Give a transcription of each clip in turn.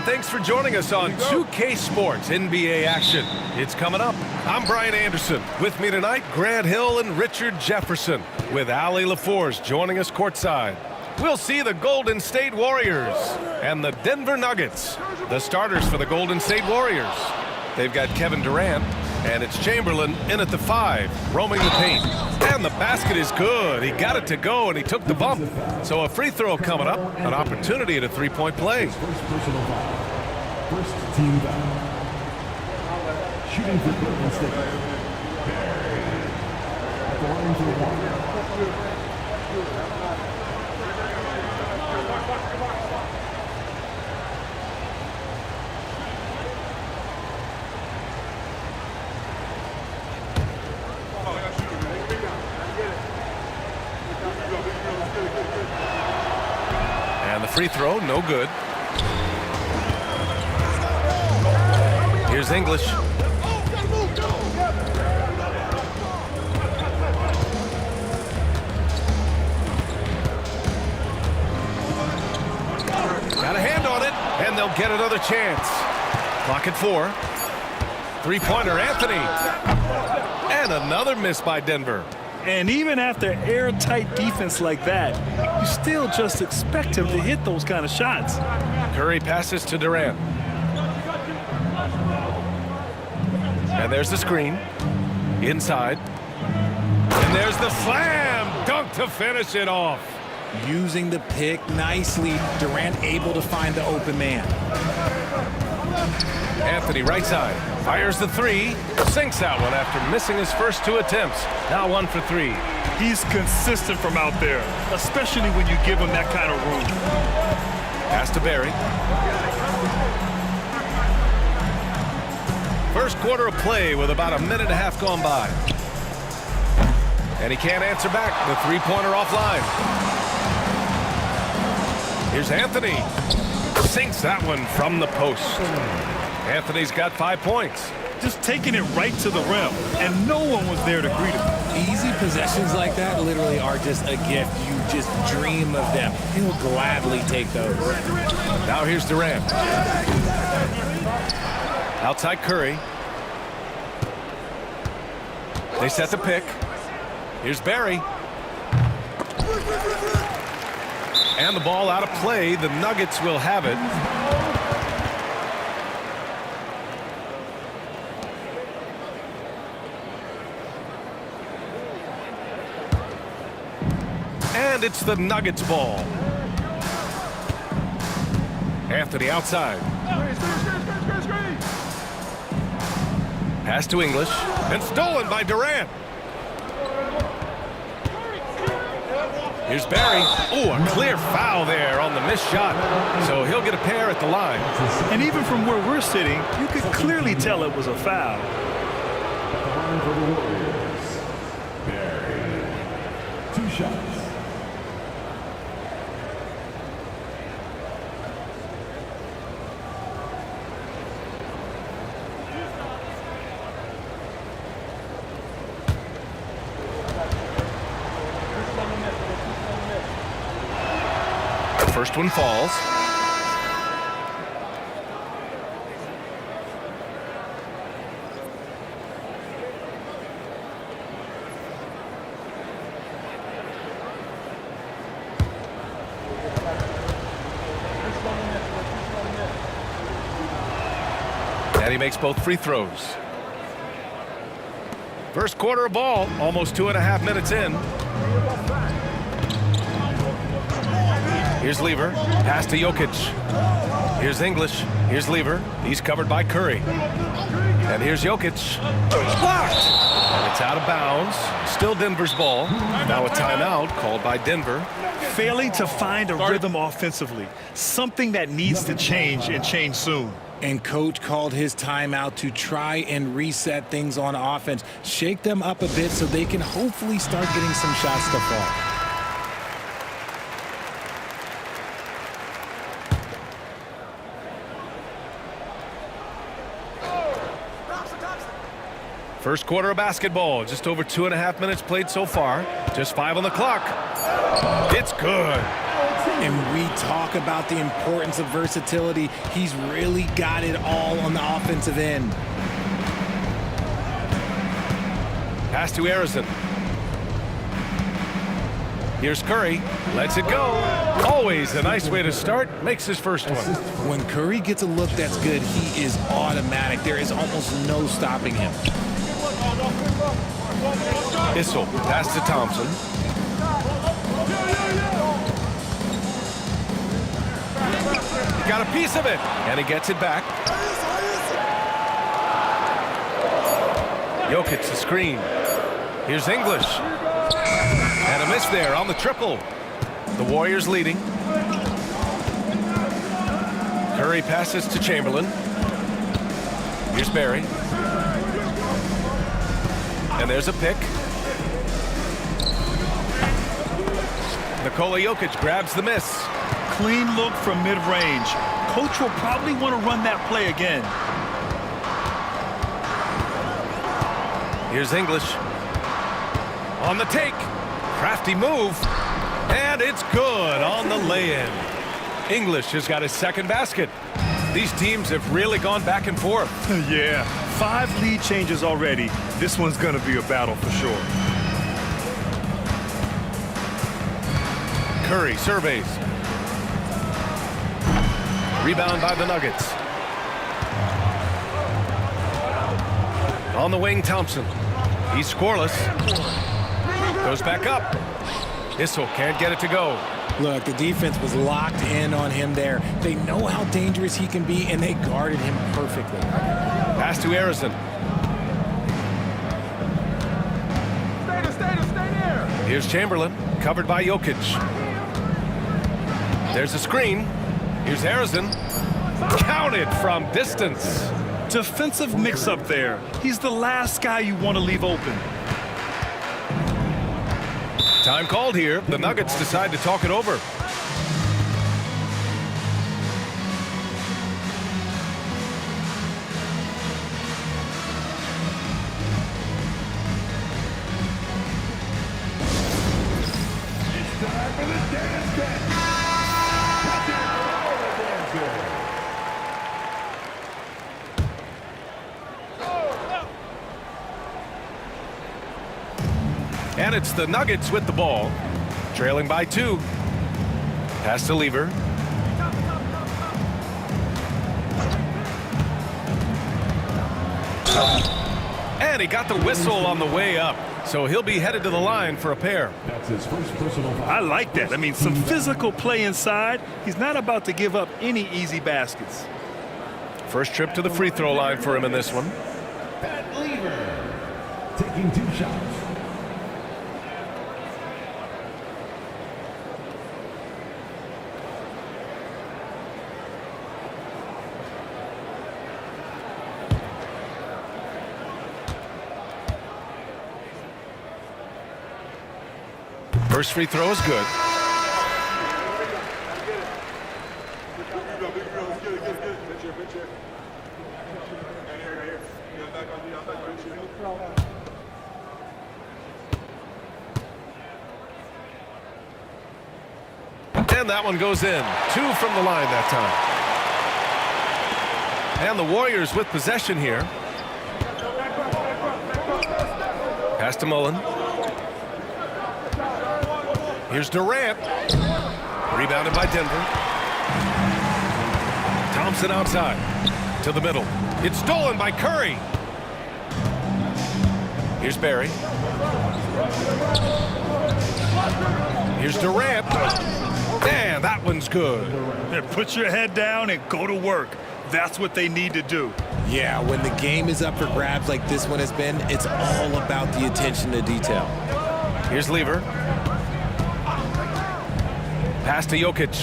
thanks for joining us on 2K Sports NBA action. It's coming up. I'm Brian Anderson. With me tonight, Grant Hill and Richard Jefferson, with Allie LaForce joining us courtside. We'll see the Golden State Warriors and the Denver Nuggets. The starters for the Golden State Warriors. They've got Kevin Durant, and it's Chamberlain in at the 5, roaming the paint. And the basket is good. He got it to go, and he took the bump. So a free throw coming up, an opportunity at a three-point play. First personal foul. First team foul. Shooting for Golden State. At the line for the Warriors. And the free throw, no good. Here's English. Got a hand on it, and they'll get another chance. Clock at 4. Three-pointer, Anthony. And another miss by Denver. And even after airtight defense like that, you still just expect him to hit those kind of shots. Curry passes to Durant. And there's the screen. Inside. And there's the slam dunk to finish it off. Using the pick nicely. Durant able to find the open man. Anthony right side. Fires the 3. Sinks that one after missing his first 2 attempts. Now 1 for 3. He's consistent from out there, especially when you give him that kind of room. Pass to Barry. First quarter of play with about a minute and a half gone by. And he can't answer back. The three-pointer offline. Here's Anthony. Sinks that one from the post. Anthony's got 5 points. Just taking it right to the rim, and no one was there to greet him. Easy possessions like that literally are just a gift. You just dream of them. He'll gladly take those. Now here's Durant. Outside Curry. They set the pick. Here's Barry. And the ball out of play. The Nuggets will have it. And it's the Nuggets ball. Anthony outside. Pass to English. And stolen by Durant. Here's Barry. Oh, a clear foul there on the missed shot. So he'll get a pair at the line. And even from where we're sitting, you could clearly tell it was a foul. At the line for the Warriors. Barry. 2 shots. First one falls. And he makes both free throws. First quarter of ball, almost 2.5 minutes in. Here's Lever. Pass to Jokic. Here's English. Here's Lever. He's covered by Curry. And here's Jokic. Blocked! And it's out of bounds. Still Denver's ball. Now a timeout called by Denver. Failing to find a rhythm offensively. Something that needs to change and change soon. And coach called his timeout to try and reset things on offense. Shake them up a bit so they can hopefully start getting some shots to fall. First quarter of basketball, just over 2.5 minutes played so far. Just 5 on the clock. It's good. And we talk about the importance of versatility. He's really got it all on the offensive end. Pass to Harrison. Here's Curry. Lets it go. Always a nice way to start. Makes his first one. When Curry gets a look that's good, he is automatic. There is almost no stopping him. Issel. Pass to Thompson. He got a piece of it. And he gets it back. Jokic the screen. Here's English. And a miss there on the triple. The Warriors leading. Curry passes to Chamberlain. Here's Barry. And there's a pick. Nikola Jokic grabs the miss. Clean look from mid-range. Coach will probably want to run that play again. Here's English. On the take. Crafty move. And it's good on the lay-in. English has got his second basket. These teams have really gone back and forth. Yeah, 5 lead changes already. This one's going to be a battle for sure. Curry surveys. Rebound by the Nuggets. On the wing, Thompson. He's scoreless. Goes back up. Issel can't get it to go. Look, the defense was locked in on him there. They know how dangerous he can be, and they guarded him perfectly. Pass to Harrison. Stay there. Here's Chamberlain, covered by Jokic. There's a screen. Here's Harrison. Counted from distance. Defensive mix-up there. He's the last guy you want to leave open. Time called here. The Nuggets decide to talk it over. It's time for the dance game. And it's the Nuggets with the ball. Trailing by 2. Pass to Lever. And he got the whistle on the way up. So he'll be headed to the line for a pair. That's his first personal foul. I like that. I mean, some physical play inside. He's not about to give up any easy baskets. First trip to the free throw line for him in this one. Pat Lever taking 2 shots. First free throw is good. And that one goes in. 2 from the line that time. And the Warriors with possession here. Pass to Mullen. Here's Durant. Rebounded by Denver. Thompson outside. To the middle. It's stolen by Curry. Here's Barry. Here's Durant. And that one's good. Yeah, put your head down and go to work. That's what they need to do. Yeah, when the game is up for grabs like this one has been, it's all about the attention to detail. Here's Lever. Pass to Jokic.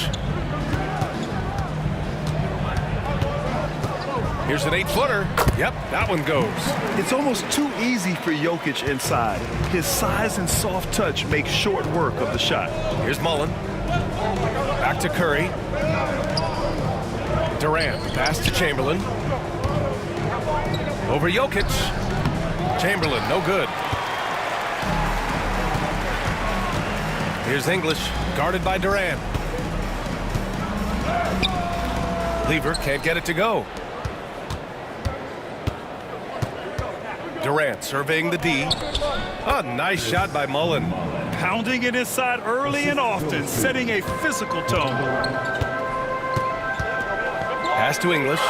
Here's an 8-footer. Yep, that one goes. It's almost too easy for Jokic inside. His size and soft touch make short work of the shot. Here's Mullen. Back to Curry. Durant. Pass to Chamberlain. Over Jokic. Chamberlain, no good. Here's English, guarded by Durant. Lever can't get it to go. Durant surveying the D. A nice shot by Mullen. Pounding it inside early and often, setting a physical tone. Pass to English.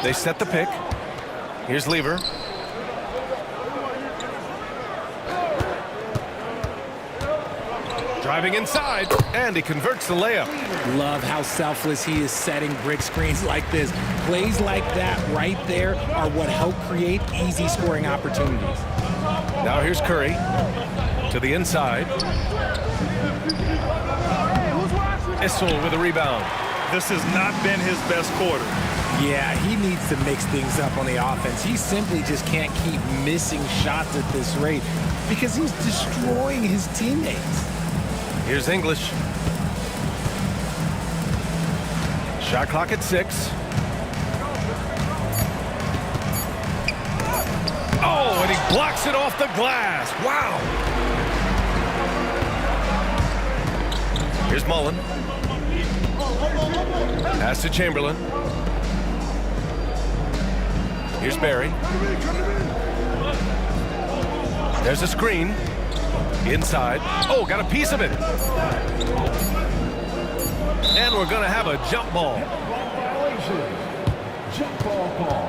They set the pick. Here's Lever. Driving inside, and he converts the layup. Love how selfless he is setting brick screens like this. Plays like that right there are what help create easy scoring opportunities. Now here's Curry to the inside. Issel with a rebound. This has not been his best quarter. Yeah, he needs to mix things up on the offense. He simply just can't keep missing shots at this rate because he's destroying his teammates. Here's English. Shot clock at 6. Oh, and he blocks it off the glass. Wow. Here's Mullen. Pass to Chamberlain. Here's Barry. There's a screen. Inside. Oh, got a piece of it. And we're going to have a jump ball. Jump ball call.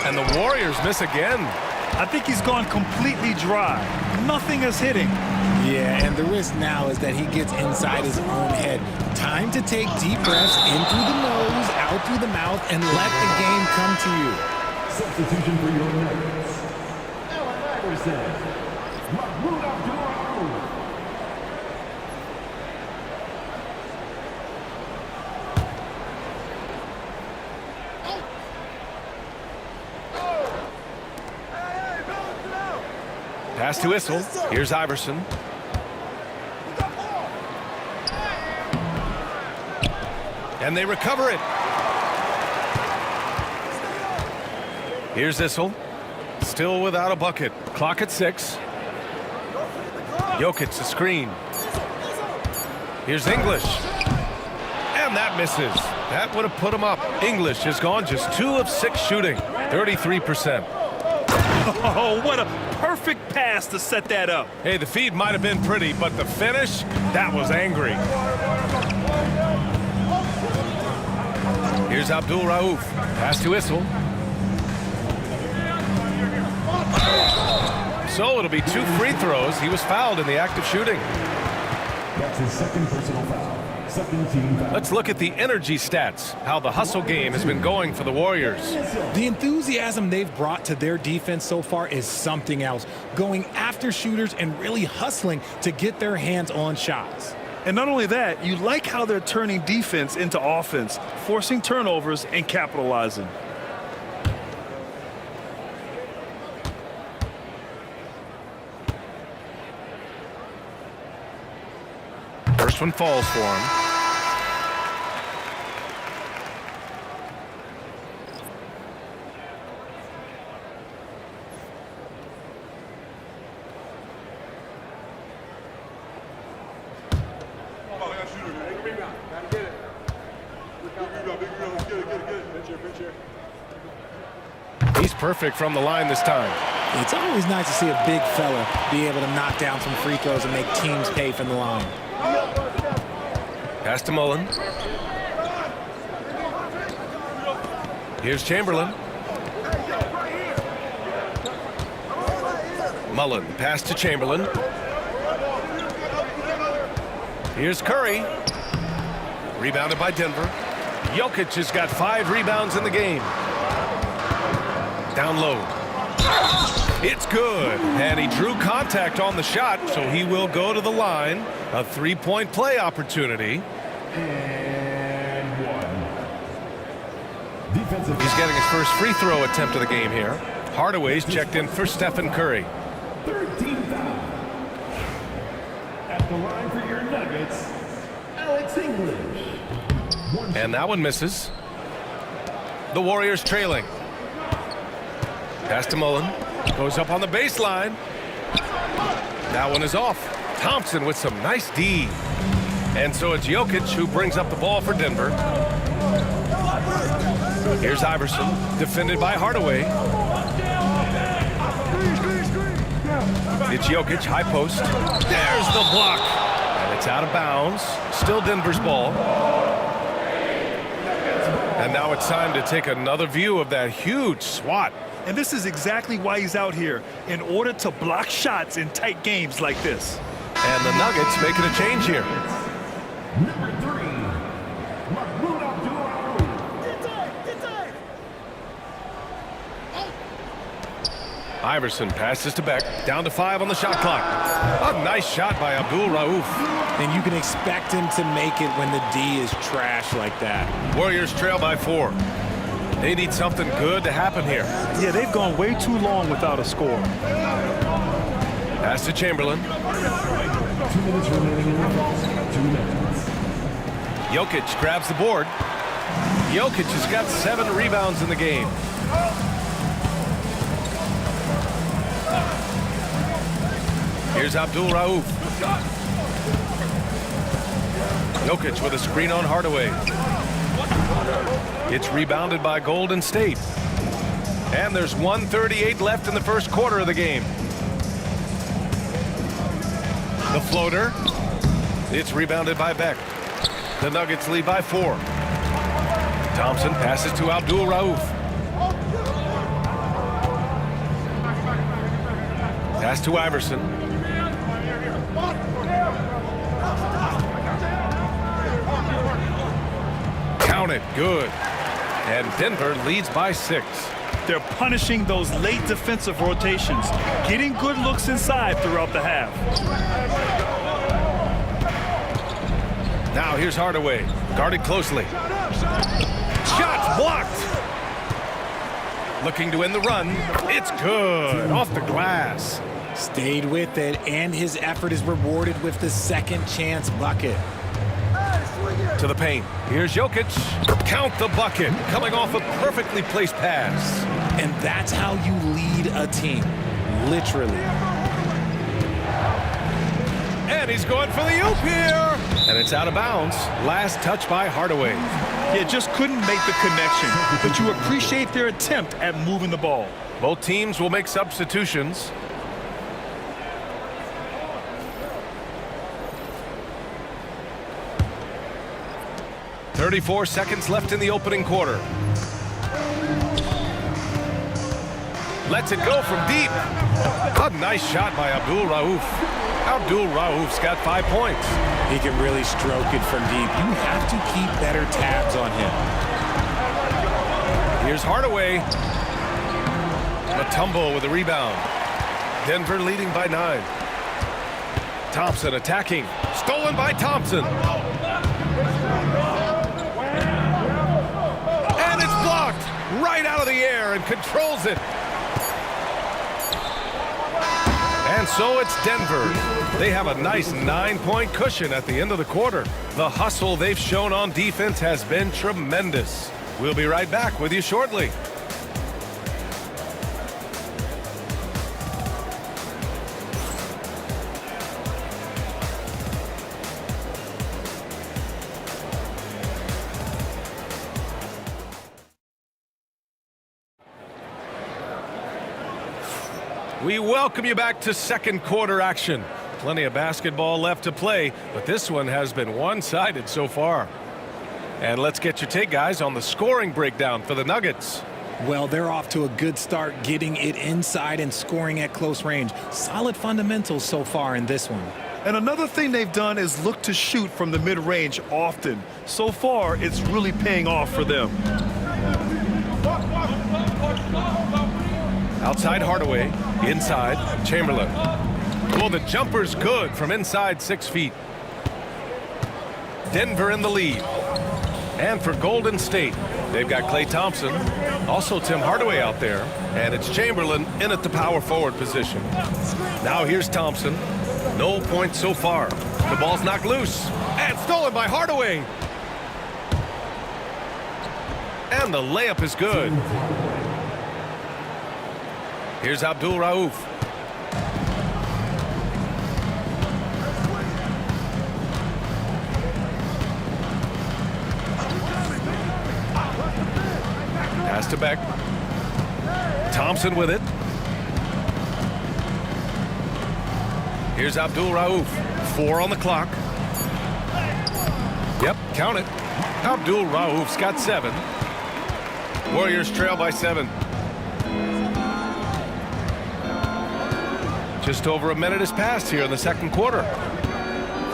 And the Warriors miss again. I think he's gone completely dry. Nothing is hitting. Yeah, and the risk now is that he gets inside his own head. Time to take deep breaths in through the nose, out through the mouth, and let the game come to you. Substitution for your Nuggets. Allen Iverson. Mahmoud Abdul-Rauf. Pass to Issel. Here's Iverson. And they recover it. Here's Issel. Still without a bucket. Clock at 6. Jokic the screen. Here's English. And that misses. That would have put him up. English has gone just 2 of 6 shooting. 33%. Oh, what a perfect pass to set that up. Hey, the feed might have been pretty, but the finish, that was angry. Here's Abdul-Rauf. Pass to Issel. So it'll be 2 free throws. He was fouled in the act of shooting. That's his second personal foul. Second team foul. Let's look at the energy stats, how the hustle game has been going for the Warriors. The enthusiasm they've brought to their defense so far is something else. Going after shooters and really hustling to get their hands on shots. And not only that, you like how they're turning defense into offense, forcing turnovers and capitalizing. First one falls for him. He's perfect from the line this time. It's always nice to see a big fella be able to knock down some free throws and make teams pay from the line. Pass to Mullen. Here's Chamberlain. Mullen, pass to Chamberlain. Here's Curry. Rebounded by Denver. Jokic has got 5 rebounds in the game. Down low. It's good. And he drew contact on the shot, so he will go to the line. A 3-point play opportunity. And one. Defensive. He's getting his first free throw attempt of the game here. Hardaway's checked in for Stephen Curry. 13 foul. At the line for your Nuggets, Alex English. And that one misses. The Warriors trailing. Pass to Mullen. Goes up on the baseline. That one is off. Thompson with some nice D. And so it's Jokic who brings up the ball for Denver. Here's Iverson, defended by Hardaway. It's Jokic, high post. There's the block. And it's out of bounds. Still Denver's ball. And now it's time to take another view of that huge swat. And this is exactly why he's out here, in order to block shots in tight games like this. And the Nuggets making a change here. Number 3, Mahmoud Abdul-Rauf. Iverson passes to Beck. Down to 5 on the shot clock. A nice shot by Abdul-Rauf. And you can expect him to make it when the D is trash like that. Warriors trail by 4. They need something good to happen here. Yeah, they've gone way too long without a score. Pass to Chamberlain. 2 minutes remaining in the first. 2 minutes. Jokic grabs the board. Jokic has got 7 rebounds in the game. Here's Abdul-Rauf. Jokic with a screen on Hardaway. It's rebounded by Golden State. And there's 1:38 left in the first quarter of the game. The floater. It's rebounded by Beck. The Nuggets lead by 4. Thompson passes to Abdul-Rauf. Pass to Iverson. Count it. Good. And Denver leads by 6. They're punishing those late defensive rotations, getting good looks inside throughout the half. Now here's Hardaway, guarded closely. Shot blocked. Looking to end the run. It's good. Off the glass. Stayed with it, and his effort is rewarded with the second chance bucket. To the paint. Here's Jokic. Count the bucket. Coming off a perfectly placed pass. And that's how you lead a team. Literally. And he's going for the oop here. And it's out of bounds. Last touch by Hardaway. Yeah, just couldn't make the connection, but you appreciate their attempt at moving the ball. Both teams will make substitutions. "34 seconds left in the opening quarter. Lets it go from deep. A nice shot by Abdul-Rauf. Abdul-Rauf's got 5 points. He can really stroke it from deep. You have to keep better tabs on him. Here's Hardaway. Mutombo with a rebound. Denver leading by 9. Thompson attacking. Stolen by Thompson. And it's blocked right out of the air and controls it. And so it's Denver. They have a nice 9-point cushion at the end of the quarter. The hustle they've shown on defense has been tremendous. We'll be right back with you shortly. We welcome you back to second quarter action. Plenty of basketball left to play, but this one has been one-sided so far. And let's get your take, guys, on the scoring breakdown for the Nuggets. Well, they're off to a good start, getting it inside and scoring at close range. Solid fundamentals so far in this one. And another thing they've done is look to shoot from the mid-range often. So far, it's really paying off for them. Outside Hardaway, inside Chamberlain. Well, the jumper's good from inside 6 feet. Denver in the lead. And for Golden State, they've got Klay Thompson, also Tim Hardaway out there, and it's Chamberlain in at the power forward position. Now here's Thompson. No points so far. The ball's knocked loose and stolen by Hardaway. And the layup is good. Here's Abdul Rauf. Pass to Beck. Thompson with it. Here's Abdul Rauf. 4 on the clock. Yep, count it. Abdul Rauf's got 7. Warriors trail by 7. Just over a minute has passed here in the second quarter.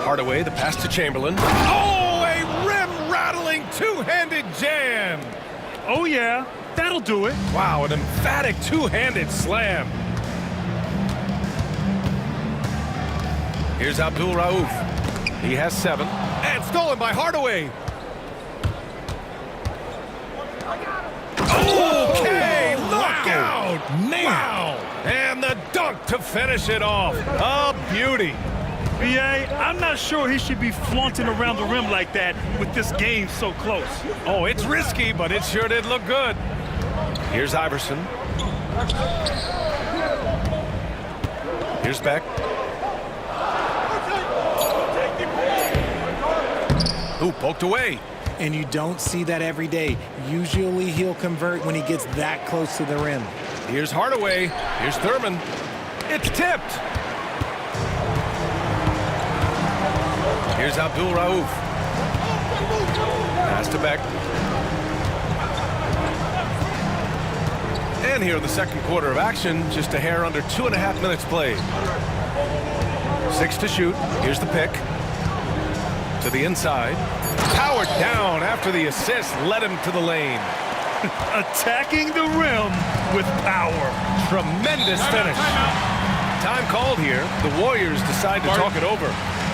Hardaway, the pass to Chamberlain. Oh, a rim-rattling two-handed jam. Oh, yeah, that'll do it. Wow, an emphatic two-handed slam. Here's Abdul Rauf. He has 7. And stolen by Hardaway. Okay, look out! Wow! And the dunk to finish it off. A beauty. B.A., I'm not sure he should be flaunting around the rim like that with this game so close. Oh, it's risky, but it sure did look good. Here's Iverson. Here's Beck. Ooh, poked away. And you don't see that every day. Usually he'll convert when he gets that close to the rim. Here's Hardaway. Here's Thurman. It's tipped. Here's Abdul Rauf. Pass to Beck. And here in the second quarter of action, just a hair under 2.5 minutes played. 6 to shoot. Here's the pick. To the inside. Powered down after the assist led him to the lane. Attacking the rim with power. Tremendous finish. Time called here. The Warriors decide to talk it over.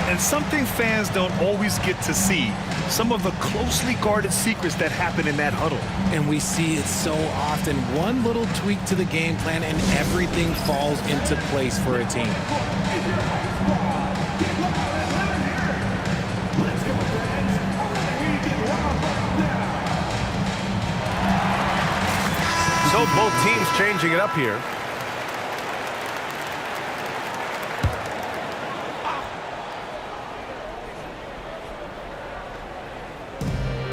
And something fans don't always get to see. Some of the closely guarded secrets that happen in that huddle. And we see it so often. One little tweak to the game plan and everything falls into place for a team. So both teams changing it up here.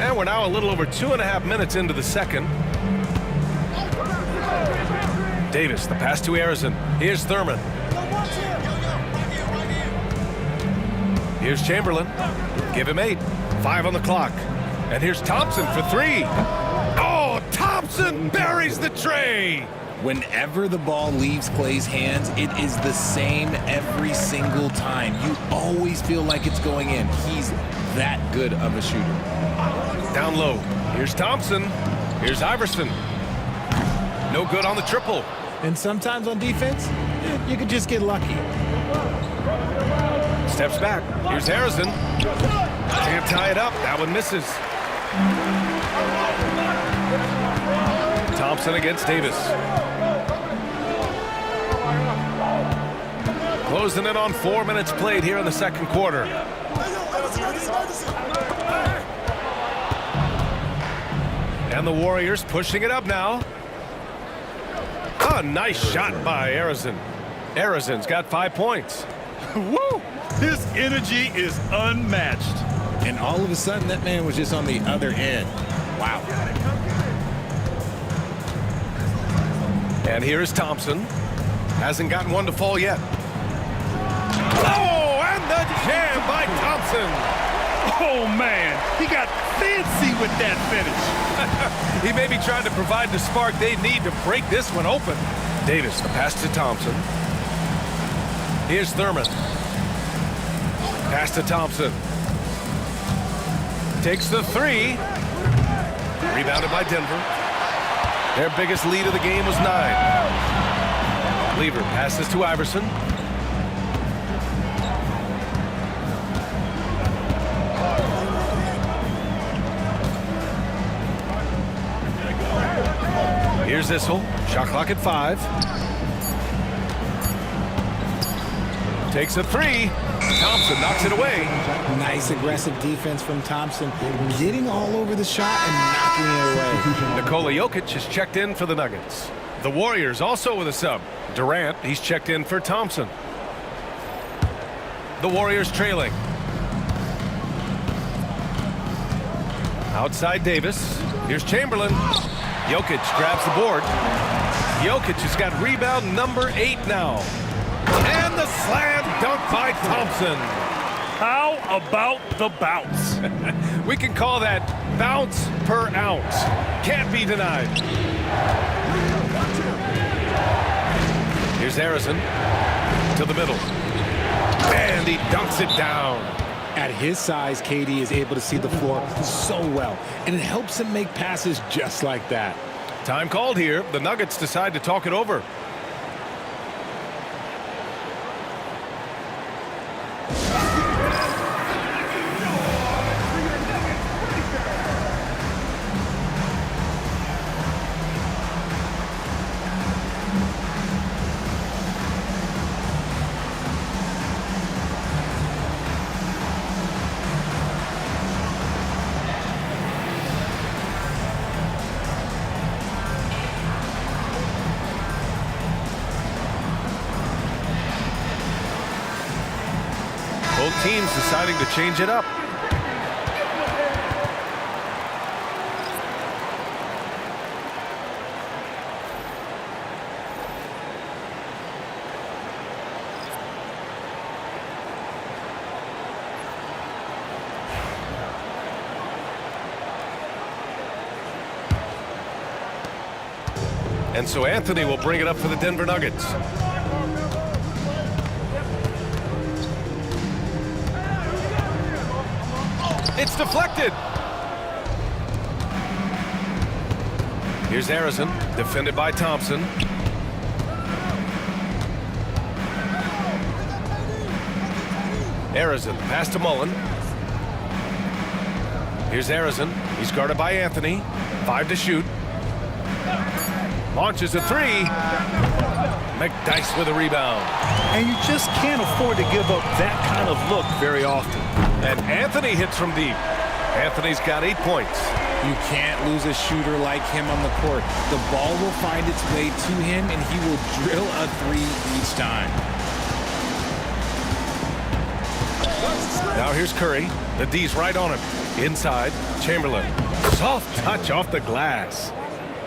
And we're now a little over 2.5 minutes into the second. Davis, the pass to Arizon. Here's Thurman. Here's Chamberlain. Give him 8. 5 on the clock. And here's Thompson for 3. Oh, Thompson buries the tray. Whenever the ball leaves Clay's hands, it is the same every single time. You always feel like it's going in. He's that good of a shooter. Down low. Here's Thompson. Here's Iverson. No good on the triple. And sometimes on defense, you could just get lucky. Steps back. Here's Harrison. Can't tie it up. That one misses. Thompson against Davis. Closing in on 4 minutes played here in the second quarter. And the Warriors pushing it up now. A nice shot by Arizon. Arizon's got 5 points. Woo! His energy is unmatched. And all of a sudden, that man was just on the other end. Wow. And here is Thompson. Hasn't gotten one to fall yet. Oh, and the jam by Thompson. Oh, man. He got fancy with that finish. He may be trying to provide the spark they need to break this one open. Davis, the pass to Thompson. Here's Thurman. Pass to Thompson. Takes the 3. Rebounded by Denver. Their biggest lead of the game was 9. Lever passes to Iverson. Here's Issel. Shot clock at 5. Takes a 3. Thompson knocks it away. Nice aggressive defense from Thompson, getting all over the shot and knocking it away. Nikola Jokic is checked in for the Nuggets. The Warriors also with a sub. Durant, he's checked in for Thompson. The Warriors trailing. Outside Davis. Here's Chamberlain. Jokic grabs the board. Jokic has got rebound number 8 now. And the slam dunk by Thompson. How about the bounce? We can call that bounce per ounce. Can't be denied. Here's Harrison to the middle. And he dunks it down. At his size, KD is able to see the floor so well, and it helps him make passes just like that. Time called here. The Nuggets decide to talk it over. Both teams deciding to change it up. And so Anthony will bring it up for the Denver Nuggets. It's deflected. Here's Harrison, defended by Thompson. Harrison, pass to Mullen. Here's Harrison. He's guarded by Anthony. 5 to shoot. Launches a 3. McDyess with a rebound. And you just can't afford to give up that kind of look very often. And Anthony hits from deep. Anthony's got 8 points. You can't lose a shooter like him on the court. The ball will find its way to him, and he will drill a 3 each time. Now here's Curry. The D's right on him. Inside, Chamberlain. Soft touch off the glass.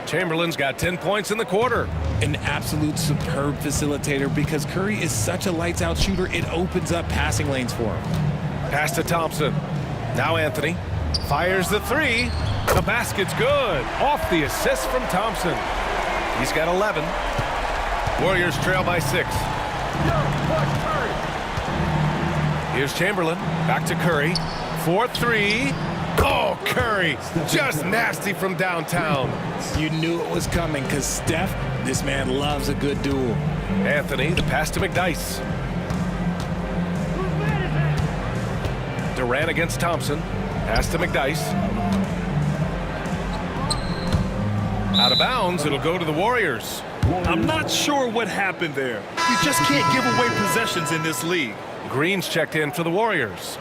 Chamberlain's got 10 points in the quarter. An absolute superb facilitator because Curry is such a lights-out shooter, it opens up passing lanes for him. Pass to Thompson. Now Anthony fires the 3. The basket's good. Off the assist from Thompson. He's got 11. Warriors trail by 6. Here's Chamberlain. Back to Curry. 4-3. Oh, Curry. Just nasty from downtown. You knew it was coming because Steph, this man loves a good duel. Anthony, the pass to McDyess. Durant against Thompson. Pass to McDyess. Out of bounds, it'll go to the Warriors. I'm not sure what happened there. You just can't give away possessions in this league. Green's checked in for the Warriors.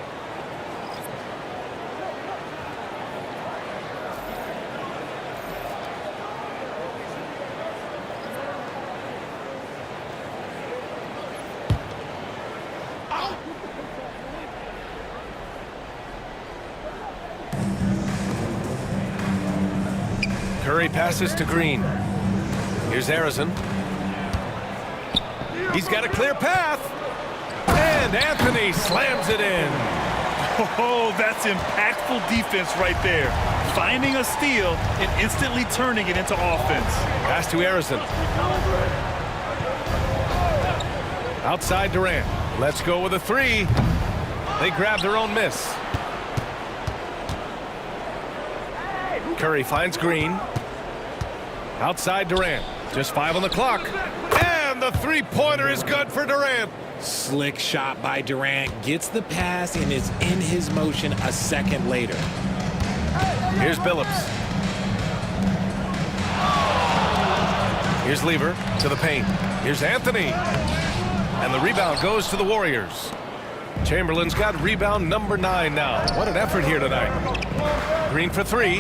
Curry passes to Green. Here's Harrison. He's got a clear path. And Anthony slams it in. Oh, that's impactful defense right there. Finding a steal and instantly turning it into offense. Pass to Harrison. Outside Durant. Let's go with a 3. They grab their own miss. Curry finds Green. Outside Durant. Just 5 on the clock. And the 3-pointer is good for Durant. Slick shot by Durant. Gets the pass and is in his motion a second later. Here's Billups. Here's Lever to the paint. Here's Anthony. And the rebound goes to the Warriors. Chamberlain's got rebound number 9 now. What an effort here tonight. Green for 3.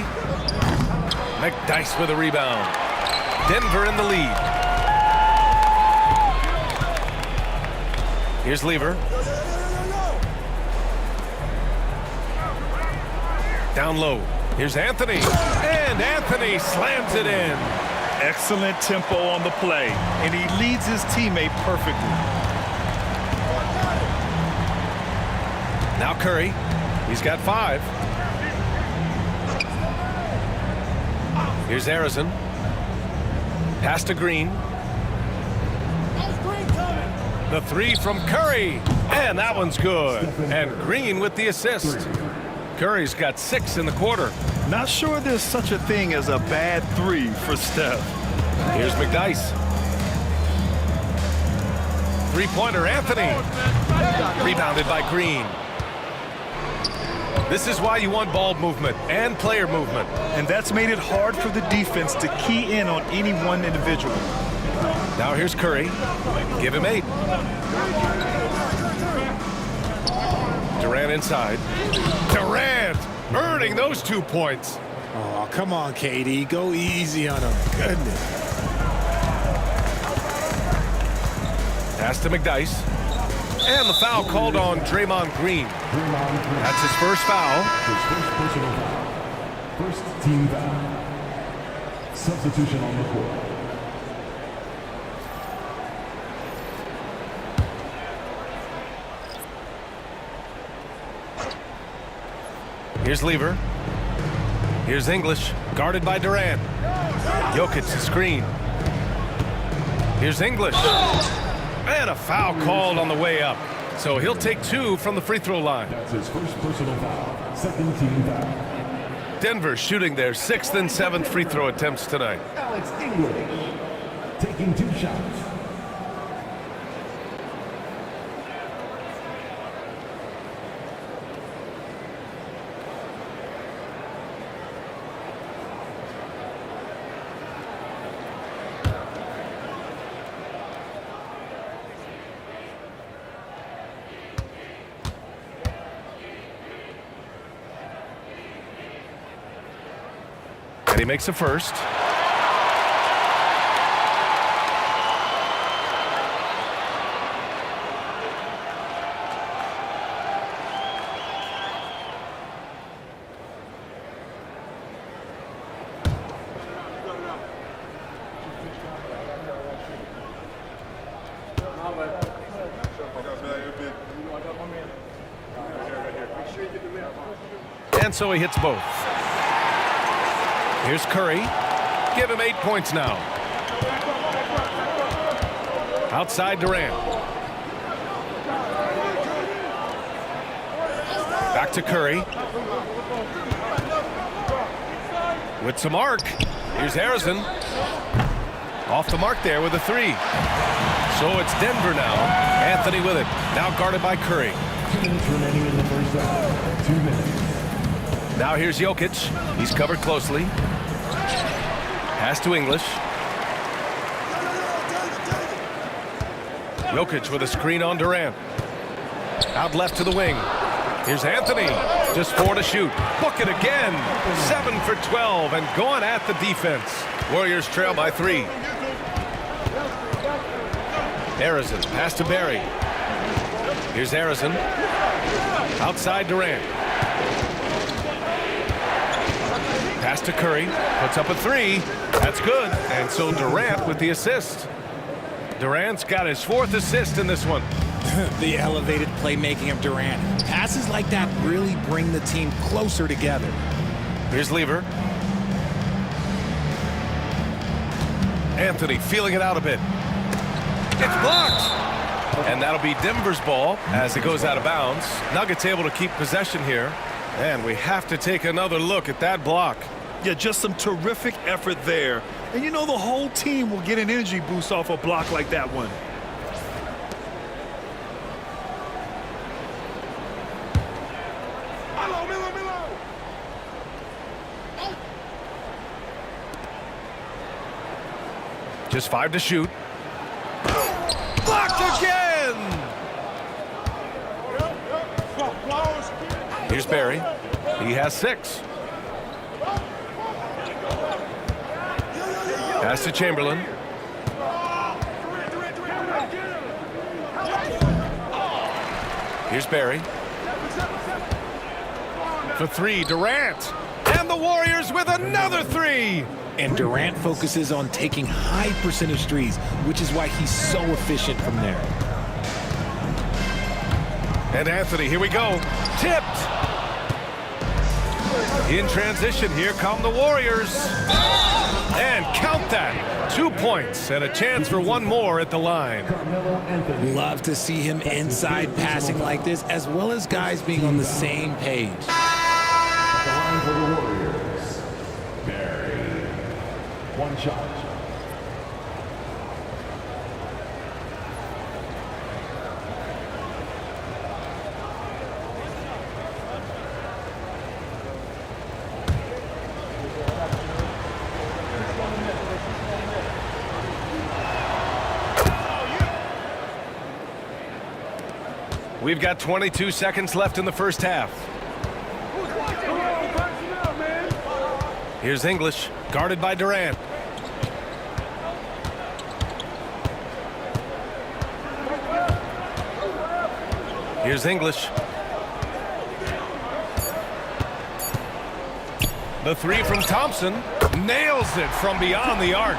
McDyess with a rebound. Denver in the lead. Here's Lever. Down low. Here's Anthony. And Anthony slams it in. Excellent tempo on the play, and he leads his teammate perfectly. Now Curry. He's got 5. Here's Arizon. Pass to Green. The 3 from Curry. And that one's good. And Green with the assist. Curry's got 6 in the quarter. Not sure there's such a thing as a bad 3 for Steph. Here's McDyess. Three-pointer, Anthony. Rebounded by Green. This is why you want ball movement and player movement. And that's made it hard for the defense to key in on any one individual. Now here's Curry. Give him 8. Durant inside. Durant earning those 2 points. Oh, come on, KD. Go easy on him. Goodness. Pass to McDyess. And the foul called on Draymond Green. That's his first foul. His first personal foul. First team foul. Substitution on the court. Here's Lever. Here's English, guarded by Durant. Jokic to screen. Here's English. And a foul called on the way up. So he'll take 2 from the free throw line. That's his first personal foul. Second team foul. Denver shooting their 6th and 7th free throw attempts tonight. Alex English taking 2 shots. And he makes a first. And so he hits both. Here's Curry. Give him 8 points now. Outside Durant. Back to Curry. With some arc. Here's Harrison. Off the mark there with a 3. So it's Denver now. Anthony with it. Now guarded by Curry. 2 minutes remaining in the first round. 2 minutes. Now here's Jokic. He's covered closely. Pass to English. Jokic with a screen on Durant. Out left to the wing. Here's Anthony. Just 4 to shoot. Book it again. 7 for 12 and going at the defense. Warriors trail by 3. Arizon. Pass to Barry. Here's Arizon. Outside Durant. Pass to Curry. Puts up a 3. That's good. And so Durant with the assist. Durant's got his 4th assist in this one. The elevated playmaking of Durant. Passes like that really bring the team closer together. Here's Lever. Anthony feeling it out a bit. It's blocked. And that'll be Denver's ball as it goes out of bounds. Nuggets able to keep possession here. And we have to take another look at that block. Yeah, just some terrific effort there. And you know the whole team will get an energy boost off a block like that one. Just 5 to shoot. Blocked again! Barry. He has 6. Pass to Chamberlain. Here's Barry. For 3, Durant. And the Warriors with another 3. And Durant focuses on taking high percentage threes, which is why he's so efficient from there. And Anthony, here we go. Tipped. In transition, here come the Warriors. And count that. 2 points and a chance for one more at the line. Love to see him inside passing like this, as well as guys being on the same page. At the line for the Warriors, Barry. 1 shot. We've got 22 seconds left in the first half. Here's English, guarded by Durant. Here's English. The 3 from Thompson. Nails it from beyond the arc.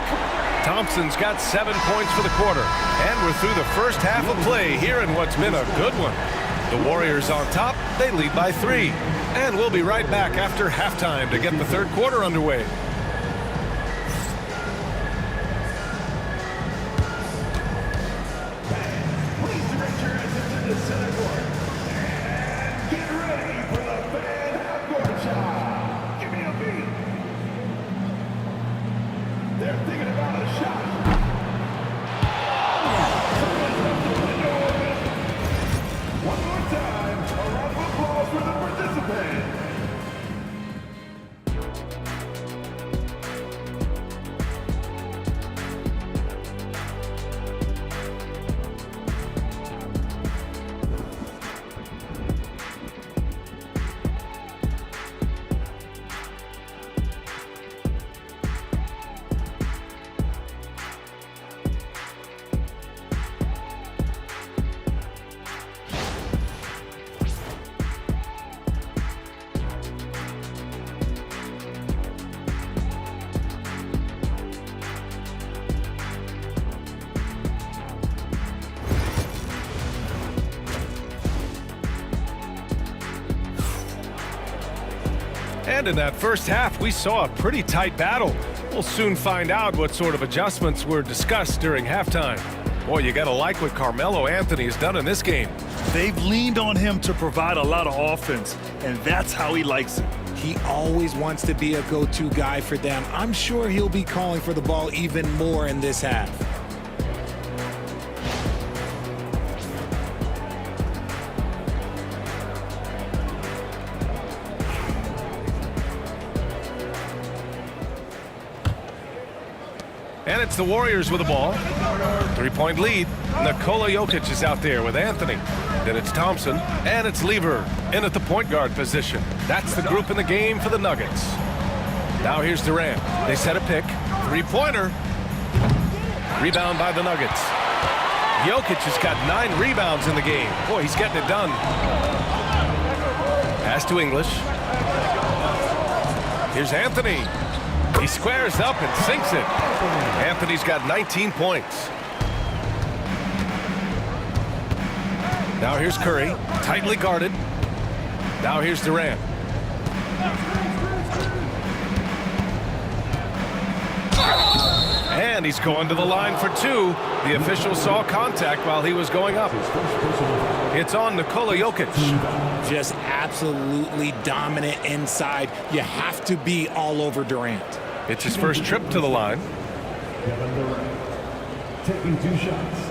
Thompson's got 7 points for the quarter. And we're through the first half of play here in what's been a good one. The Warriors on top. They lead by 3. And we'll be right back after halftime to get the third quarter underway. Please direct your attention to center court. And get ready for the fan half-court shot. Give me a beat. They're thinking about a shot. One more time, a round of applause for the participant. And in that first half, we saw a pretty tight battle. We'll soon find out what sort of adjustments were discussed during halftime. Boy, you gotta like what Carmelo Anthony has done in this game. They've leaned on him to provide a lot of offense, and that's how he likes it. He always wants to be a go-to guy for them. I'm sure he'll be calling for the ball even more in this half. And it's the Warriors with the ball. 3-point lead. Nikola Jokic is out there with Anthony. Then it's Thompson, and it's Lever in at the point guard position. That's the group in the game for the Nuggets. Now here's Durant. They set a pick. 3-pointer. Rebound by the Nuggets. Jokic has got 9 rebounds in the game. Boy, he's getting it done. Pass to English. Here's Anthony. He squares up and sinks it. Anthony's got 19 points. Now here's Curry, tightly guarded. Now here's Durant. And he's going to the line for 2. The official saw contact while he was going up. It's on Nikola Jokic. Just absolutely dominant inside. You have to be all over Durant. It's his first trip to the line. Kevin Durant taking 2 shots.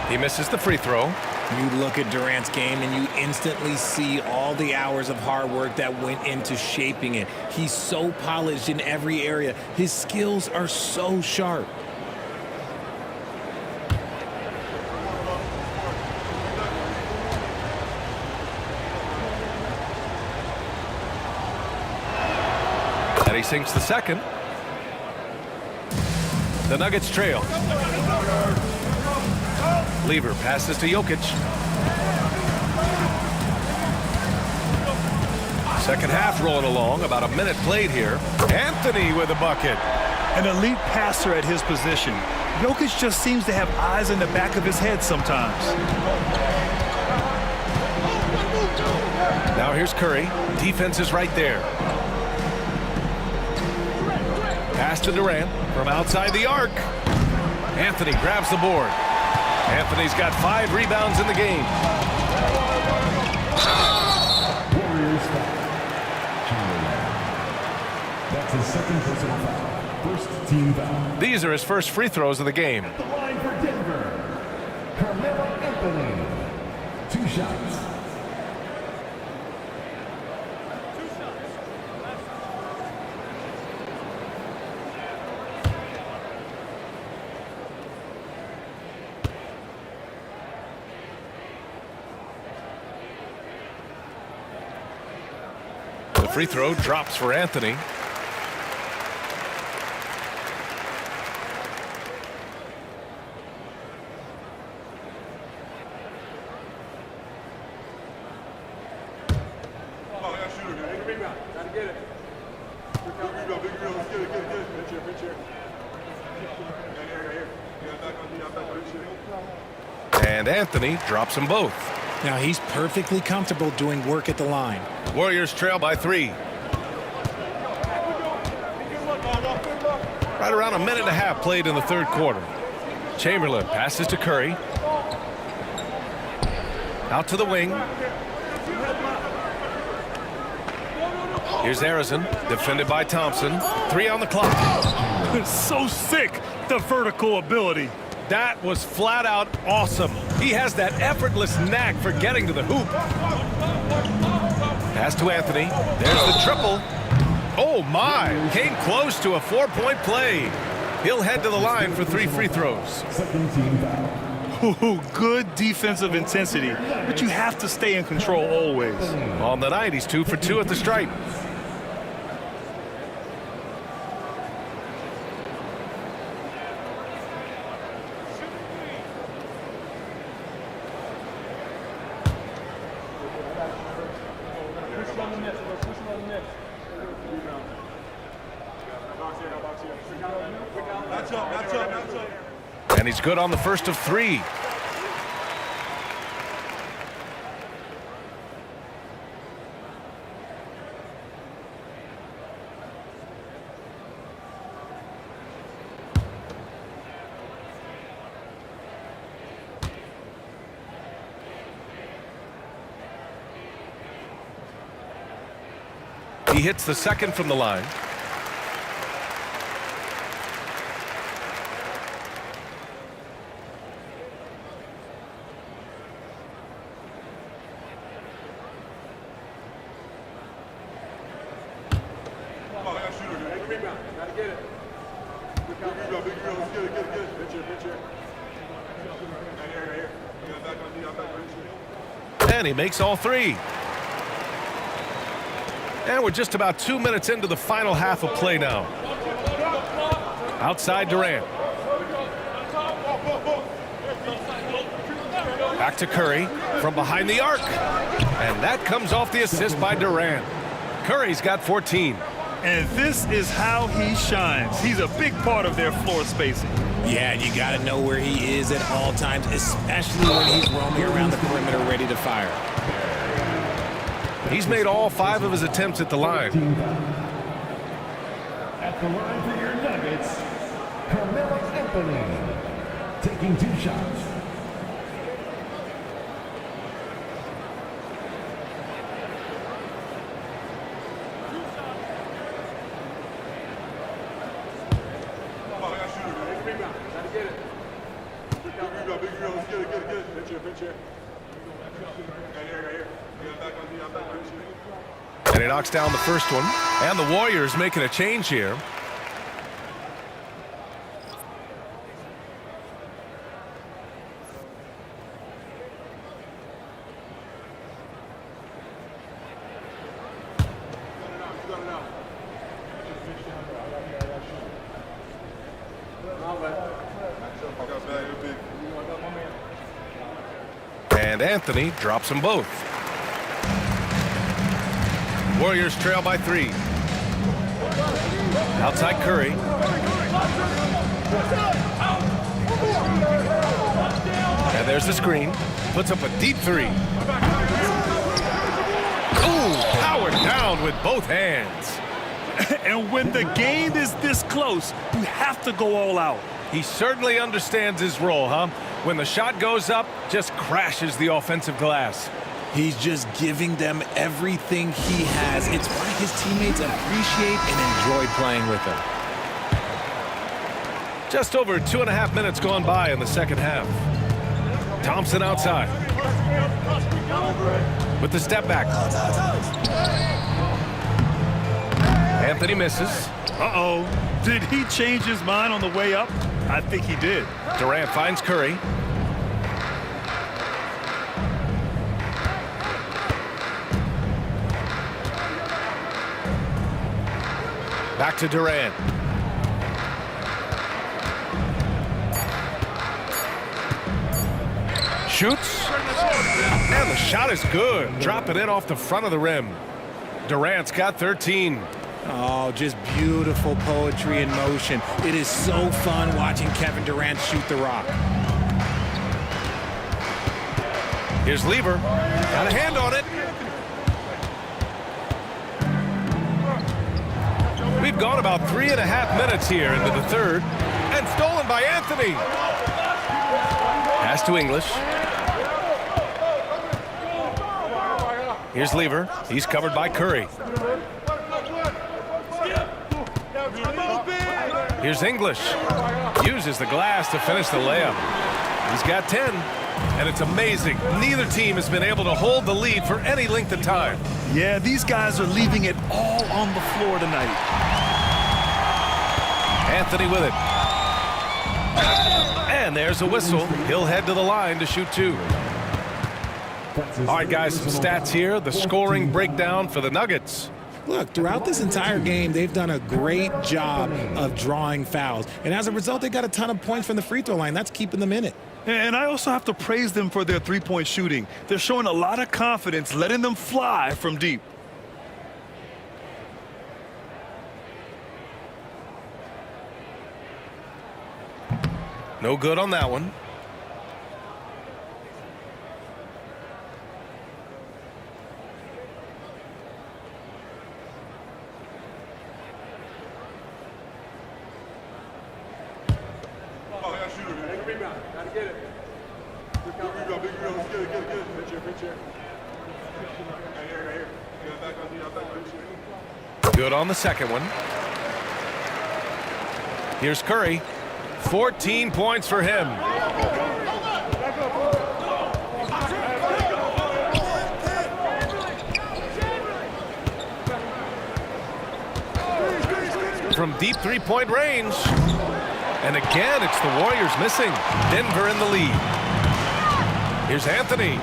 He misses the free throw. You look at Durant's game and you instantly see all the hours of hard work that went into shaping it. He's so polished in every area. His skills are so sharp. And he sinks the second. The Nuggets trail. Lever passes to Jokic. Second half rolling along, about a minute played here. Anthony with a bucket. An elite passer at his position. Jokic just seems to have eyes in the back of his head sometimes. Now here's Curry. Defense is right there. Pass to Durant from outside the arc. Anthony grabs the board. Anthony's got 5 rebounds in the game. Warriors foul. That's his second personal foul. First team foul. These are his first free throws of the game. The line for Denver. Carmelo Anthony. 2 shots. The free throw drops for Anthony. And Anthony drops them both. Now he's perfectly comfortable doing work at the line. Warriors trail by 3. Right around a minute and a half played in the third quarter. Chamberlain passes to Curry. Out to the wing. Here's Arizin, defended by Thompson. 3 on the clock. So sick, the vertical ability. That was flat out awesome. He has that effortless knack for getting to the hoop. Pass to Anthony. There's the triple. Oh my, came close to a 4-point play. He'll head to the line for 3 free throws. Second team foul. Ooh, good defensive intensity, but you have to stay in control always. On the night, he's 2 for 2 at the stripe. And he's good on the first of 3. He hits the second from the line. And he makes all 3. And we're just about 2 minutes into the final half of play now. Outside Durant. Back to Curry from behind the arc. And that comes off the assist by Durant. Curry's got 14. And this is how he shines. He's a big part of their floor spacing. Yeah, and you got to know where he is at all times, especially when he's roaming around the perimeter ready to fire. He's made all 5 of his attempts at the line. At the line for your Nuggets, Carmelo Anthony. Taking 2 shots. And he knocks down the first one. And the Warriors making a change here. And Anthony drops them both. Warriors trail by 3. Outside Curry. And there's the screen. Puts up a deep 3. Ooh, powered down with both hands. And when the game is this close, you have to go all out. He certainly understands his role, huh? When the shot goes up, just crashes the offensive glass. He's just giving them everything he has. It's why his teammates appreciate and enjoy playing with him. Just over 2.5 minutes gone by in the second half. Thompson outside. With the step back. Anthony misses. Uh-oh. Did he change his mind on the way up? I think he did. Durant finds Curry. Back to Durant. Shoots. And the shot is good. Drop it in off the front of the rim. Durant's got 13. Oh, just beautiful poetry in motion. It is so fun watching Kevin Durant shoot the rock. Here's Lever. Got a hand on it. We've gone about 3.5 minutes here into the third. And stolen by Anthony. Pass to English. Here's Lever. He's covered by Curry. Here's English. Uses the glass to finish the layup. He's got 10. And it's amazing. Neither team has been able to hold the lead for any length of time. Yeah, these guys are leaving it all on the floor tonight. Anthony with it. And there's a whistle. He'll head to the line to shoot 2. All right, guys, some stats here. The scoring breakdown for the Nuggets. Look, throughout this entire game, they've done a great job of drawing fouls. And as a result, they got a ton of points from the free throw line. That's keeping them in it. And I also have to praise them for their three-point shooting. They're showing a lot of confidence, letting them fly from deep. No good on that one. Good on the second one. Here's Curry. 14 points for him. From deep three-point range. And again, it's the Warriors missing. Denver in the lead. Here's Anthony.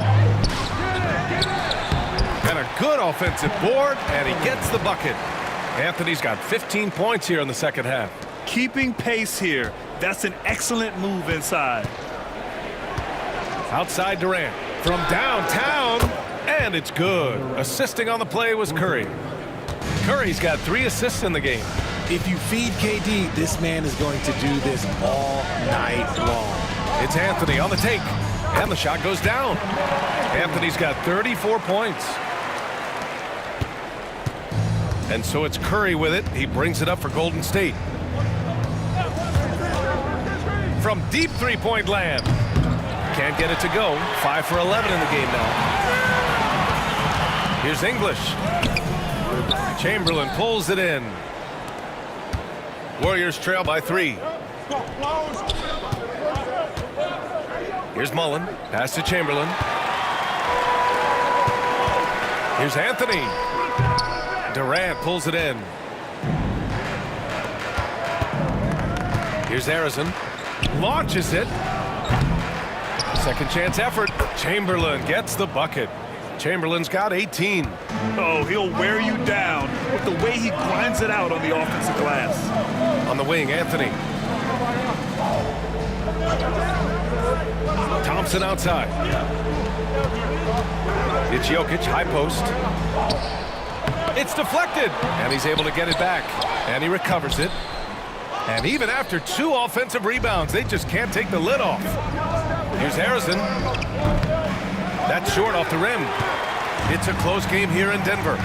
And a good offensive board, and he gets the bucket. Anthony's got 15 points here in the second half. Keeping pace here. That's an excellent move inside. Outside Durant. From downtown, and it's good. Assisting on the play was Curry. Curry's got 3 assists in the game. If you feed KD, this man is going to do this all night long. It's Anthony on the take, and the shot goes down. Anthony's got 34 points. And so it's Curry with it. He brings it up for Golden State. From deep three-point land. Can't get it to go. 5 for 11 in the game now. Here's English. Chamberlain pulls it in. Warriors trail by 3. Here's Mullen. Pass to Chamberlain. Here's Anthony. Durant pulls it in. Here's Harrison. Launches it. Second chance effort. Chamberlain gets the bucket. Chamberlain's got 18. Oh, he'll wear you down with the way he grinds it out on the offensive glass. On the wing, Anthony. Thompson outside. It's Jokic, high post. It's deflected, and he's able to get it back. And he recovers it. And even after 2 offensive rebounds, they just can't take the lid off. Here's Harrison. That's short off the rim. It's a close game here in Denver.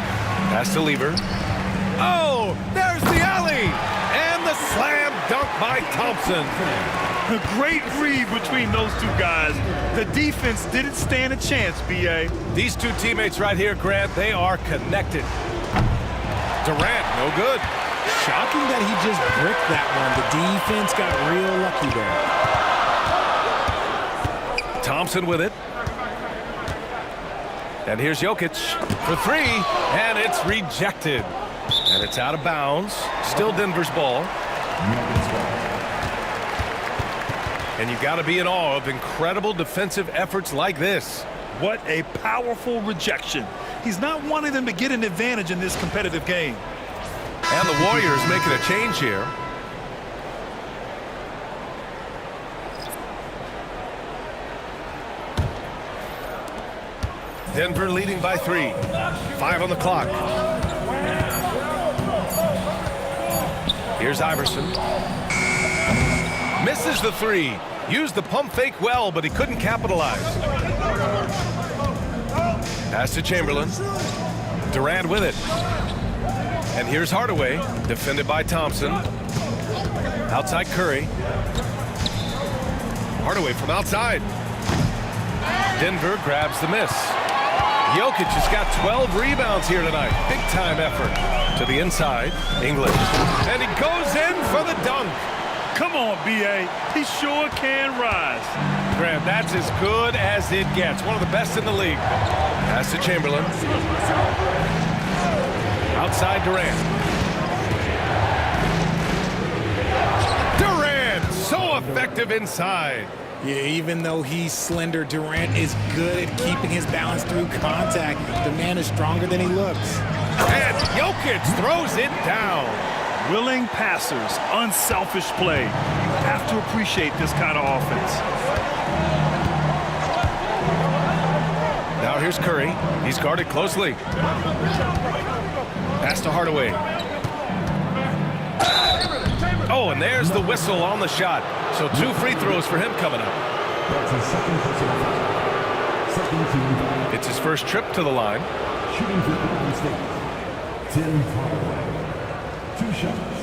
Pass to Lever. Oh, there's the alley. And the slam dunk by Thompson. A great read between those two guys. The defense didn't stand a chance, B.A. These two teammates right here, Grant, they are connected. Durant, no good. Shocking that he just bricked that one. The defense got real lucky there. Thompson with it. And here's Jokic for 3, and it's rejected. And it's out of bounds. Still Denver's ball. And you've got to be in awe of incredible defensive efforts like this. What a powerful rejection. He's not wanting them to get an advantage in this competitive game. And the Warriors making a change here. Denver leading by 3. 5 on the clock. Here's Iverson. Misses the 3. Used the pump fake well, but he couldn't capitalize. Pass to Chamberlain. Durant with it. And here's Hardaway, defended by Thompson. Outside Curry. Hardaway from outside. Denver grabs the miss. Jokic has got 12 rebounds here tonight. Big time effort. To the inside, English. And he goes in for the dunk. Come on, B.A. He sure can rise. Graham, that's as good as it gets. One of the best in the league. Pass to Chamberlain. Outside Durant. Durant, so effective inside. Yeah, even though he's slender, Durant is good at keeping his balance through contact. The man is stronger than he looks. And Jokic throws it down. Willing passers, unselfish play. You have to appreciate this kind of offense. Now here's Curry. He's guarded closely. Pass to Hardaway. Oh, and there's the whistle on the shot. So 2 free throws for him coming up. That's his second personal foul. Second team foul. It's his first trip to the line. Shooting for Golden State. Tim Hardaway. 2 shots.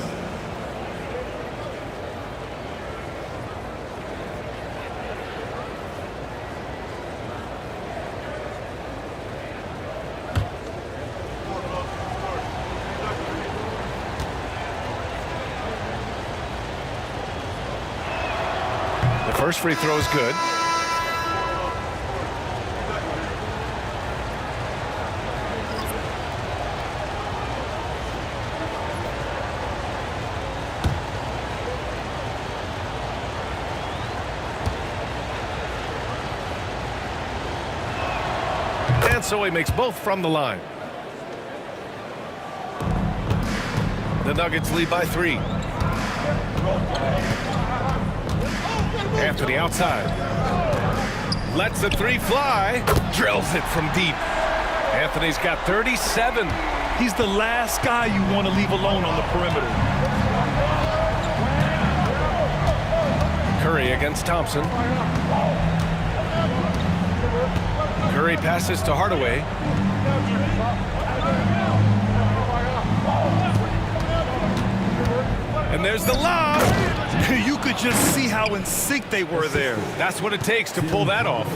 First free throw is good. And so he makes both from the line. The Nuggets lead by 3. Anthony outside. Lets the 3 fly. Drills it from deep. Anthony's got 37. He's the last guy you want to leave alone on the perimeter. Curry against Thompson. Curry passes to Hardaway. And there's the lob. You could just see how in sync they were there. That's what it takes to pull that off.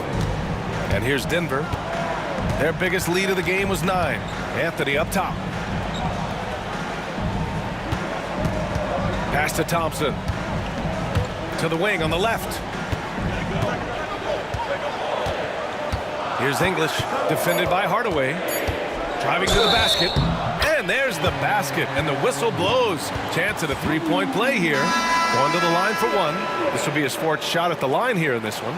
And here's Denver. Their biggest lead of the game was 9. Anthony up top. Pass to Thompson. To the wing on the left. Here's English, defended by Hardaway. Driving to the basket. And there's the basket, and the whistle blows. Chance at a three-point play here. Going to the line for one. This will be his fourth shot at the line here in this one.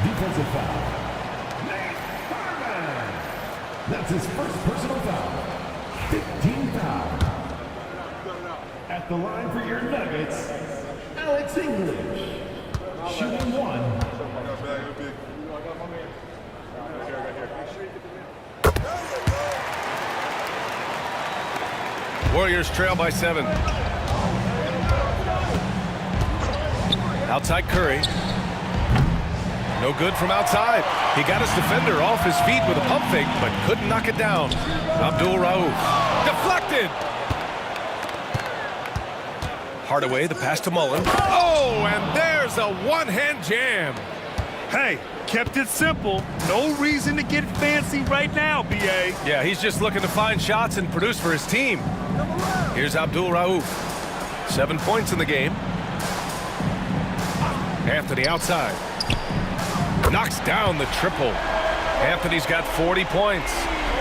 Defensive foul. Nate Thurman. That's his first personal foul. 15 foul. At the line for your Nuggets, Alex English. Shooting one. Warriors trail by 7. Outside Curry. No good from outside. He got his defender off his feet with a pump fake, but couldn't knock it down. Abdul Rauf. Deflected. Hardaway, the pass to Mullen. Oh, and there's a one-hand jam. Hey, kept it simple. No reason to get fancy right now, B.A. Yeah, he's just looking to find shots and produce for his team. Here's Abdul Rauf. 7 points in the game. Anthony outside. Knocks down the triple. Anthony's got 40 points.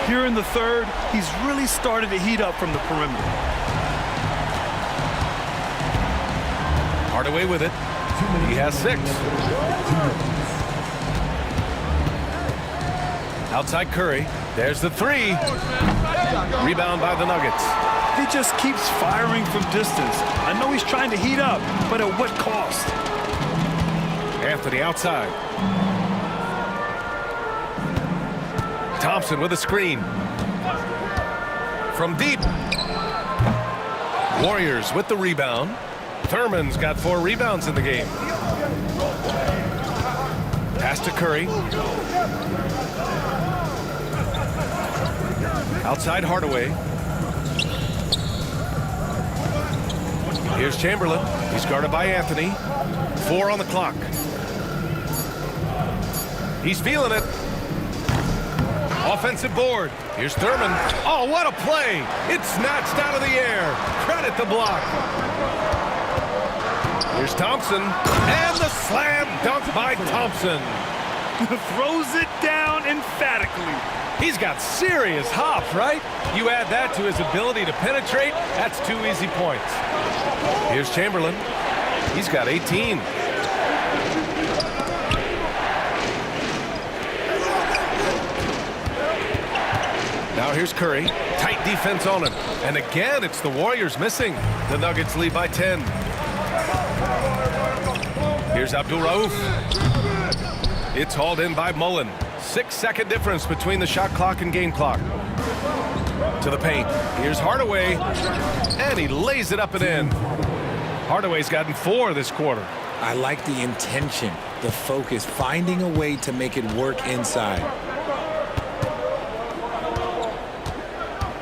Here in the third, he's really started to heat up from the perimeter. Hardaway with it. He has 6. Outside Curry. There's the 3. Rebound by the Nuggets. He just keeps firing from distance. I know he's trying to heat up, but at what cost? Anthony outside. Thompson with a screen. From deep. Warriors with the rebound. Thurman's got 4 rebounds in the game. Pass to Curry. Outside Hardaway. Here's Chamberlain. He's guarded by Anthony. 4 on the clock. He's feeling it. Offensive board. Here's Thurman. Oh, what a play. It's snatched out of the air. Credit the block. Here's Thompson. And the slam dunk by Thompson. Throws it down emphatically. He's got serious hops, right? You add that to his ability to penetrate, that's 2 easy points. Here's Chamberlain. He's got 18. Now here's Curry. Tight defense on him. And again, it's the Warriors missing. The Nuggets lead by 10. Here's Abdul Rauf. It's hauled in by Mullen. 6-second difference between the shot clock and game clock. To the paint. Here's Hardaway. And he lays it up and in. Hardaway's gotten 4 this quarter. I like the intention, the focus, finding a way to make it work inside.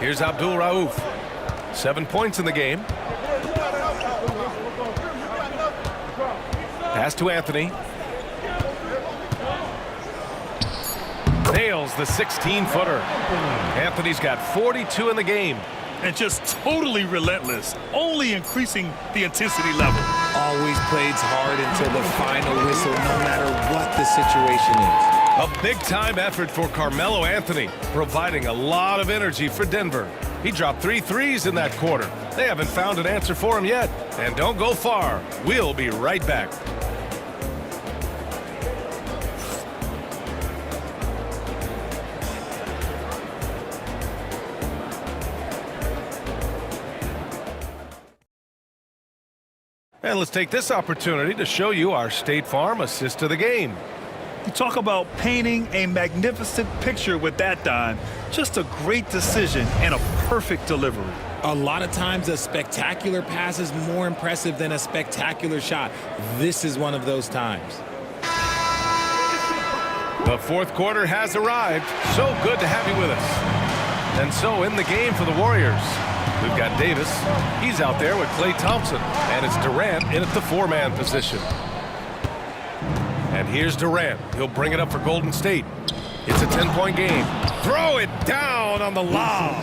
Here's Abdul Rauf. 7 points in the game. Pass to Anthony. Nails the 16-footer. Anthony's got 42 in the game. And just totally relentless, only increasing the intensity level. Always plays hard until the final whistle, no matter what the situation is. A big-time effort for Carmelo Anthony, providing a lot of energy for Denver. He dropped 3 threes in that quarter. They haven't found an answer for him yet. And don't go far. We'll be right back. And let's take this opportunity to show you our State Farm assist to the game. You talk about painting a magnificent picture with that dime. Just a great decision and a perfect delivery. A lot of times a spectacular pass is more impressive than a spectacular shot. This is one of those times. The fourth quarter has arrived. So good to have you with us. And so in the game for the Warriors, we've got Davis. He's out there with Klay Thompson. And it's Durant in at the 4-man position. And here's Durant. He'll bring it up for Golden State. It's a 10-point game. Throw it down on the lob.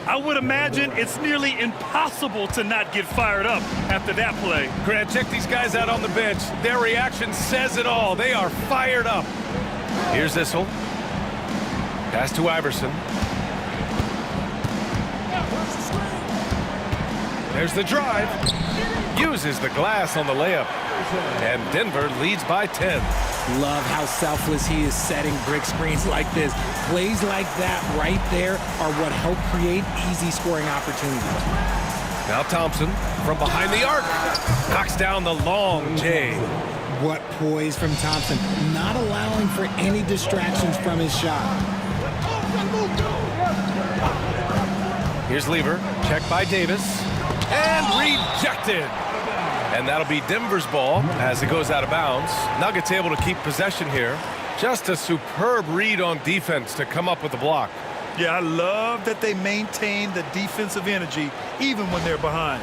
I would imagine it's nearly impossible to not get fired up after that play. Grant, check these guys out on the bench. Their reaction says it all. They are fired up. Here's Issel. Pass to Iverson. There's the drive. Uses the glass on the layup. And Denver leads by 10. Love how selfless he is setting brick screens like this. Plays like that right there are what help create easy scoring opportunities. Now Thompson from behind the arc. Knocks down the long J. What poise from Thompson, not allowing for any distractions from his shot. Here's Lever, checked by Davis, and rejected. And that'll be Denver's ball as it goes out of bounds. Nuggets able to keep possession here. Just a superb read on defense to come up with the block. Yeah, I love that they maintain the defensive energy even when they're behind.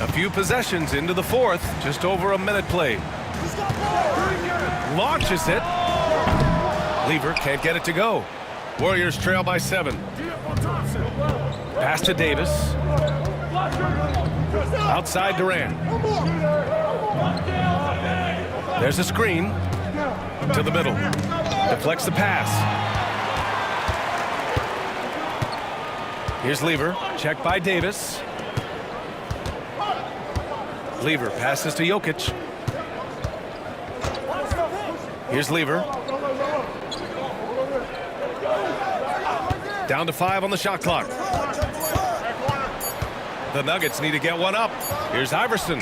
A few possessions into the fourth, just over a minute played. Launches it. Lever can't get it to go. Warriors trail by 7. Pass to Davis. Outside Durant. There's a screen. To the middle. Deflects the pass. Here's Lever, checked by Davis. Lever passes to Jokic. Here's Lever. Down to 5 on the shot clock. The Nuggets need to get one up. Here's Iverson.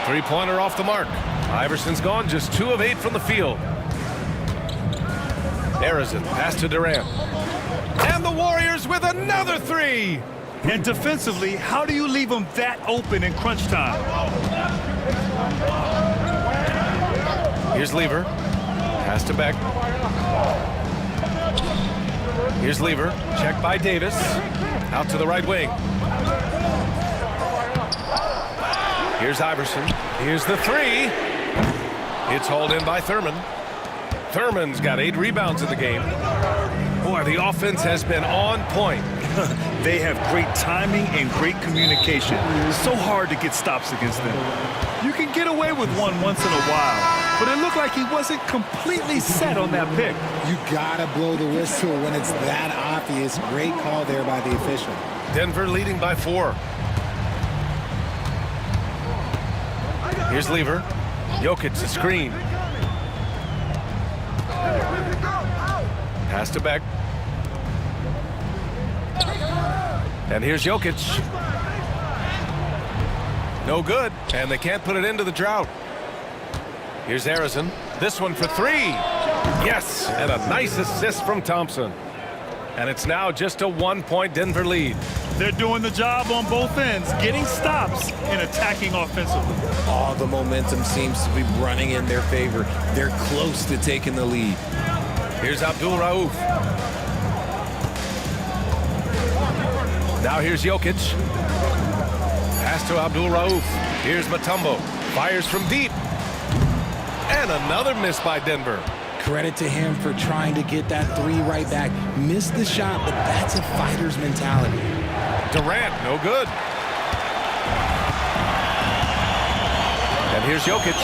Three-pointer off the mark. Iverson's gone just 2 of 8 from the field. Arizin pass to Durant. And the Warriors with another 3. And defensively, how do you leave them that open in crunch time? Here's Lever. Pass to Beck. Here's Lever. Checked by Davis. Out to the right wing. Here's Iverson. Here's the 3. It's hauled in by Thurman. Thurman's got 8 rebounds in the game. Boy, the offense has been on point. They have great timing and great communication. It's so hard to get stops against them. You can get away with one once in a while, but it looked like he wasn't completely set on that pick. You gotta blow the whistle when it's that obvious. Great call there by the official. Denver leading by 4. Here's Lever. Jokic, a screen. Pass to Beck. And here's Jokic. No good, and they can't put it into the drought. Here's Arizin. This one for 3. Yes, and a nice assist from Thompson. And it's now just a 1-point Denver lead. They're doing the job on both ends, getting stops and attacking offensively. All the momentum seems to be running in their favor. They're close to taking the lead. Here's Abdul Rauf. Now here's Jokic. Pass to Abdul Rauf. Here's Mutombo. Fires from deep. And another miss by Denver. Credit to him for trying to get that 3 right back. Missed the shot, but that's a fighter's mentality. Durant, no good. And here's Jokic.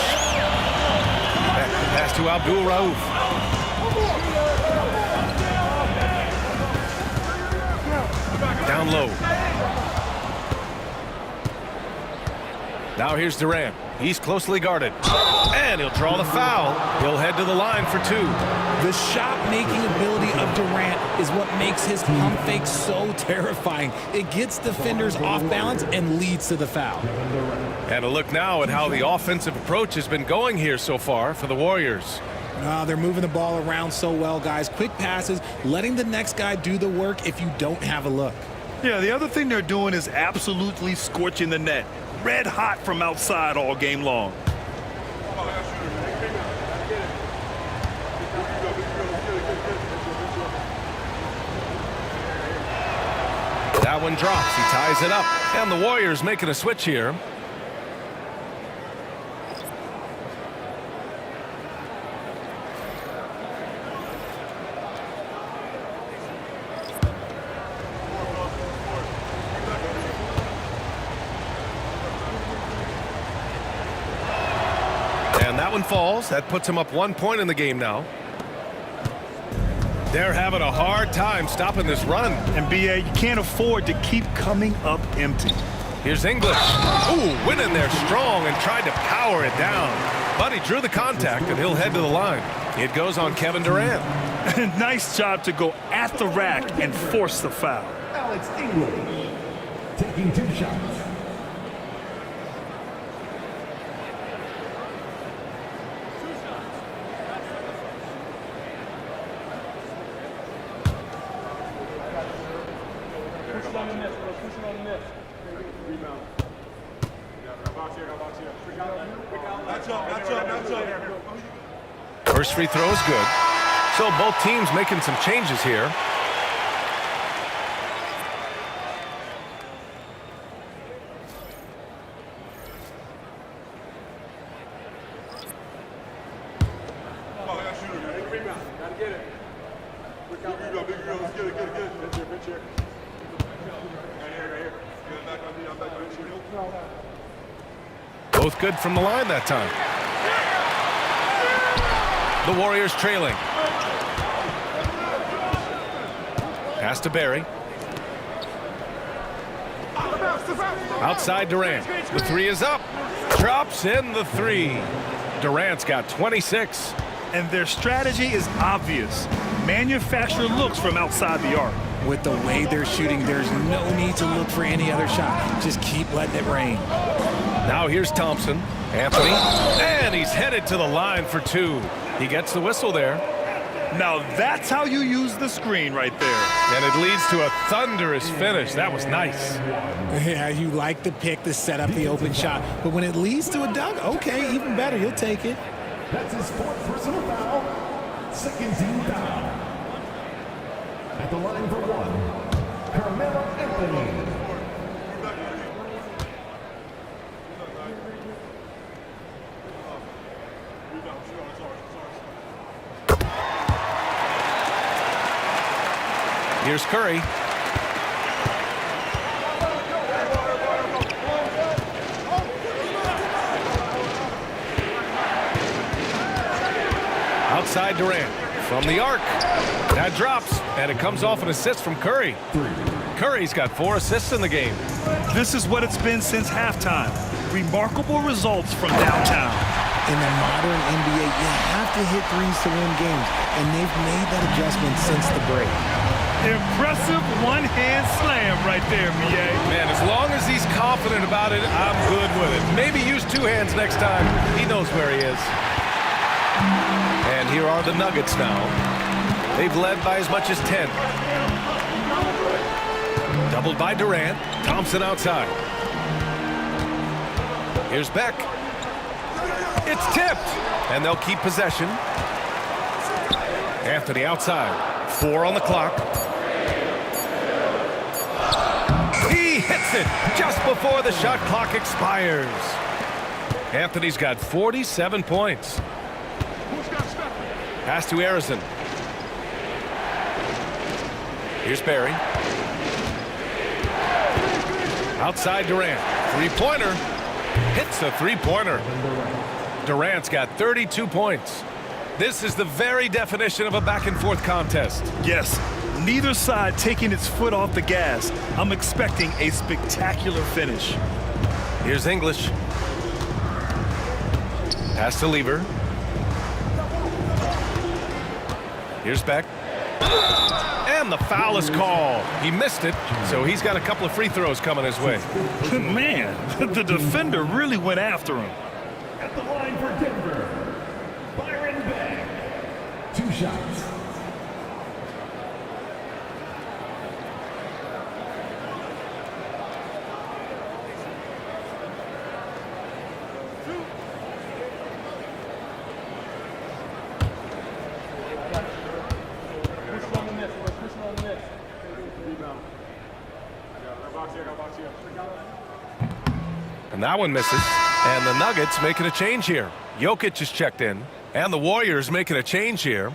Pass to Abdul Rauf. Down low. Now here's Durant. He's closely guarded. And he'll draw the foul. He'll head to the line for 2. The shot-making ability of Durant is what makes his pump fake so terrifying. It gets defenders off balance and leads to the foul. And a look now at how the offensive approach has been going here so far for the Warriors. They're moving the ball around so well, guys. Quick passes, letting the next guy do the work if you don't have a look. Yeah, the other thing they're doing is absolutely scorching the net. Red hot from outside all game long. That one drops. He ties it up. And the Warriors making a switch here. And that one falls. That puts him up 1 point in the game now. They're having a hard time stopping this run. And BA, you can't afford to keep coming up empty. Here's English. Ooh, went in there strong and tried to power it down. But he drew the contact, and he'll head to the line. It goes on Kevin Durant. Nice job to go at the rack and force the foul. Alex English taking 2 shots. First free throw is good. So both teams making some changes here. Both good from the line that time. The Warriors trailing. Pass to Barry. Outside Durant. The 3 is up. Drops in the 3. Durant's got 26. And their strategy is obvious. Manufacture looks from outside the arc. With the way they're shooting, there's no need to look for any other shot. Just keep letting it rain. Now here's Thompson. Anthony. And he's headed to the line for 2. He gets the whistle there. Now that's how you use the screen right there. And it leads to a thunderous finish. That was nice. Yeah, you like the pick to set up the open shot. But when it leads to a dunk, okay, even better. You'll take it. That's his 4th personal foul. Second team foul. At the line for 1, Carmelo Anthony. Here's Curry. Outside Durant. From the arc. That drops, and it comes off an assist from Curry. Curry's got 4 assists in the game. This is what it's been since halftime. Remarkable results from downtown. In the modern NBA, you have to hit threes to win games, and they've made that adjustment since the break. Impressive one-hand slam right there, BA. Man, as long as he's confident about it, I'm good with it. Maybe use 2 hands next time. He knows where he is. And here are the Nuggets now. They've led by as much as 10. Doubled by Durant. Thompson outside. Here's Beck. It's tipped. And they'll keep possession. Anthony outside. 4 on the clock. He hits it just before the shot clock expires. Anthony's got 47 points. Pass to Arizon. Here's Barry. Outside Durant. 3-pointer. Hits the 3-pointer. Durant's got 32 points. This is the very definition of a back-and-forth contest. Yes, neither side taking its foot off the gas. I'm expecting a spectacular finish. Here's English. Pass to Lever. Here's Beck. And the foul is called. He missed it, so he's got a couple of free throws coming his way. Man, the defender really went after him. At the line for Denver, Byron Beck. 2 shots. And that one misses. And the Nuggets making a change here. Jokic is checked in. And the Warriors making a change here.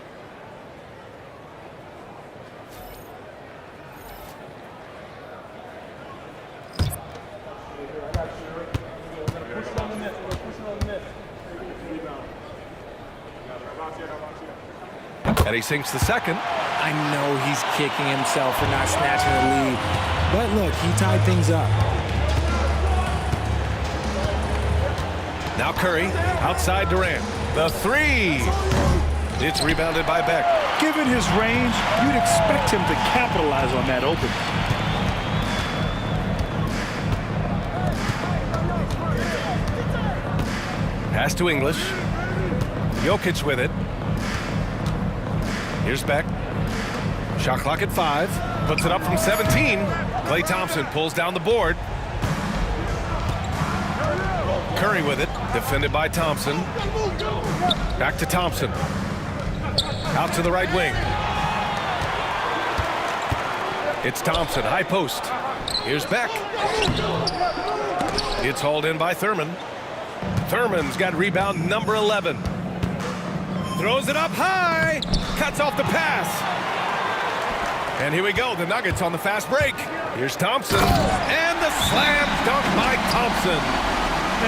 And he sinks the second. I know he's kicking himself for not snatching the lead. But look, he tied things up. Now Curry, outside Durant. The three. It's rebounded by Beck. Given his range, you'd expect him to capitalize on that opening. Pass to English. Jokic with it. Here's Beck. Shot clock at 5. Puts it up from 17. Klay Thompson pulls down the board. Curry with it. Defended by Thompson. Back to Thompson. Out to the right wing. It's Thompson, high post. Here's Beck. It's hauled in by Thurman. Thurman's got rebound number 11. Throws it up high. Cuts off the pass. And here we go, the Nuggets on the fast break. Here's Thompson. And the slam dunk by Thompson.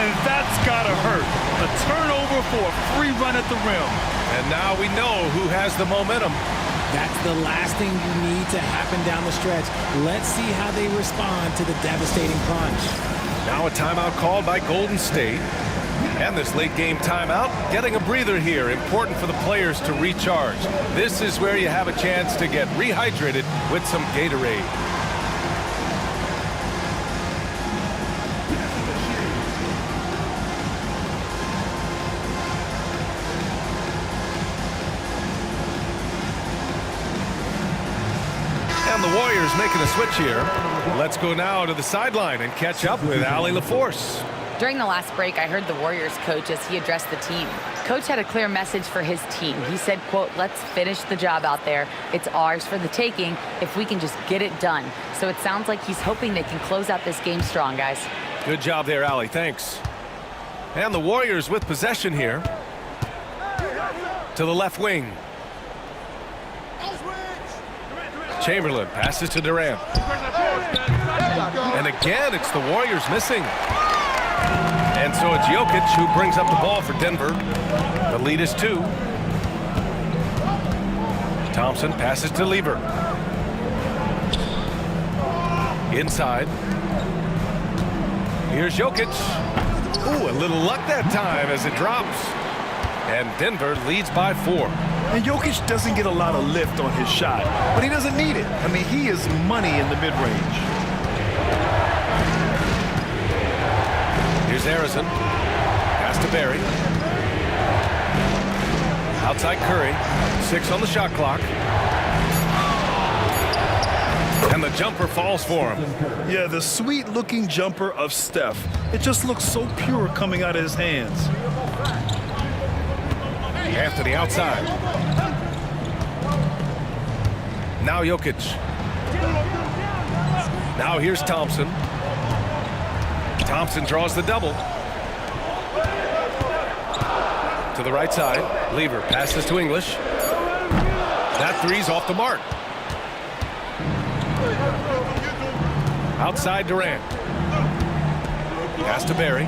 And that's gotta hurt. A turnover for a free run at the rim. And now we know who has the momentum. That's the last thing you need to happen down the stretch. Let's see how they respond to the devastating punch. Now a timeout called by Golden State. And this late game timeout, getting a breather here, important for the players to recharge. This is where you have a chance to get rehydrated with some Gatorade. And the Warriors making a switch here. Let's go now to the sideline and catch up with Allie LaForce. During the last break, I heard the Warriors coach as he addressed the team. Coach had a clear message for his team. He said, quote, let's finish the job out there. It's ours for the taking if we can just get it done. So it sounds like he's hoping they can close out this game strong, guys. Good job there, Allie. Thanks. And the Warriors with possession here. To the left wing. Chamberlain passes to Durant. And again, it's the Warriors missing. And so it's Jokic who brings up the ball for Denver. The lead is 2. Thompson passes to Lever. Inside. Here's Jokic. Ooh, a little luck that time as it drops. And Denver leads by 4. And Jokic doesn't get a lot of lift on his shot, but he doesn't need it. I mean, he is money in the mid-range. Here's Harrison. Pass to Barry. Outside Curry. 6 on the shot clock. And the jumper falls for him. Yeah, the sweet-looking jumper of Steph. It just looks so pure coming out of his hands. Anthony outside. Now Jokic. Now here's Thompson. Thompson draws the double. To the right side. Lever passes to English. That three's off the mark. Outside Durant. Pass to Barry.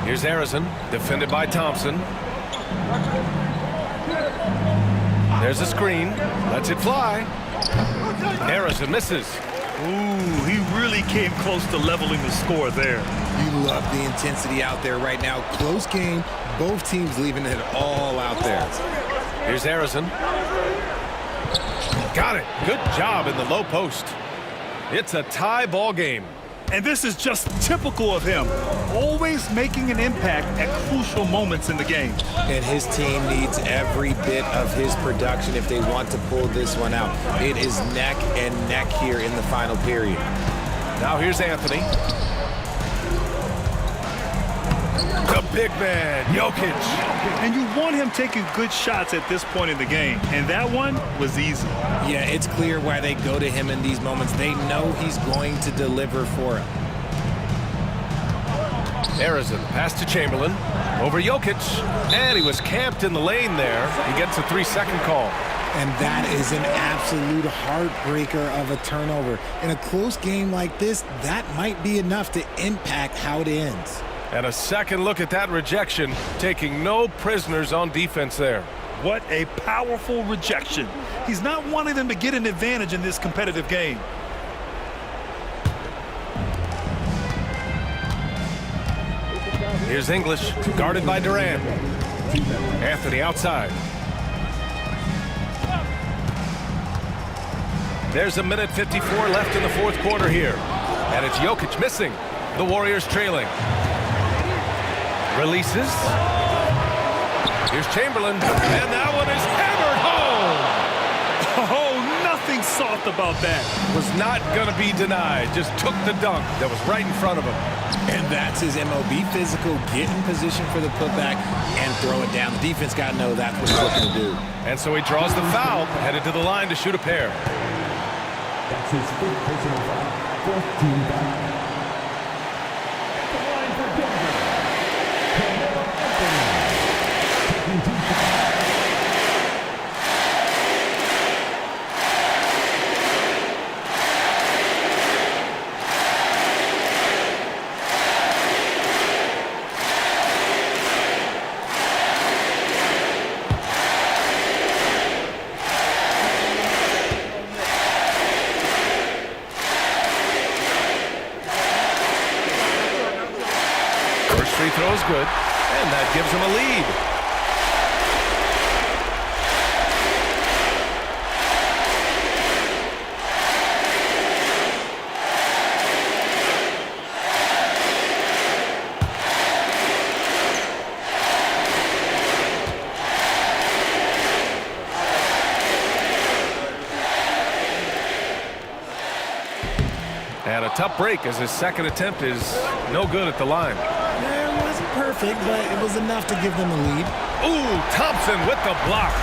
Here's Harrison, defended by Thompson. There's a screen. Lets it fly. Harrison misses. Ooh, he really came close to leveling the score there. You love the intensity out there right now. Close game. Both teams leaving it all out there. Here's Harrison. Got it. Good job in the low post. It's a tie ball game. And this is just typical of him, always making an impact at crucial moments in the game. And his team needs every bit of his production if they want to pull this one out. It is neck and neck here in the final period. Now here's Anthony. The big man, Jokic. And you want him taking good shots at this point in the game. And that one was easy. Yeah, it's clear why they go to him in these moments. They know he's going to deliver for him. Harrison, pass to Chamberlain. Over Jokic. And he was camped in the lane there. He gets a 3-second call. And that is an absolute heartbreaker of a turnover. In a close game like this, that might be enough to impact how it ends. And a second look at that rejection, taking no prisoners on defense there. What a powerful rejection. He's not wanting them to get an advantage in this competitive game. Here's English, guarded by Durant. Anthony outside. There's a minute 54 left in the fourth quarter here. And it's Jokic missing. The Warriors trailing. Releases. Here's Chamberlain, and that one is hammered home. Oh, nothing soft about that. Was not going to be denied. Just took the dunk that was right in front of him. And that's his MO. Be physical, get in position for the putback, and throw it down. The defense got to know that's what he's looking to do. And so he draws the foul, headed to the line to shoot a pair. That's his fifth personal foul. Fourth team foul. At the line for Denver, Carmelo Anthony. Taking 2 fouls. First free throw is good, and that gives him a lead. And a tough break as his second attempt is no good at the line. It wasn't perfect, but it was enough to give them a lead. Ooh, Thompson with the block.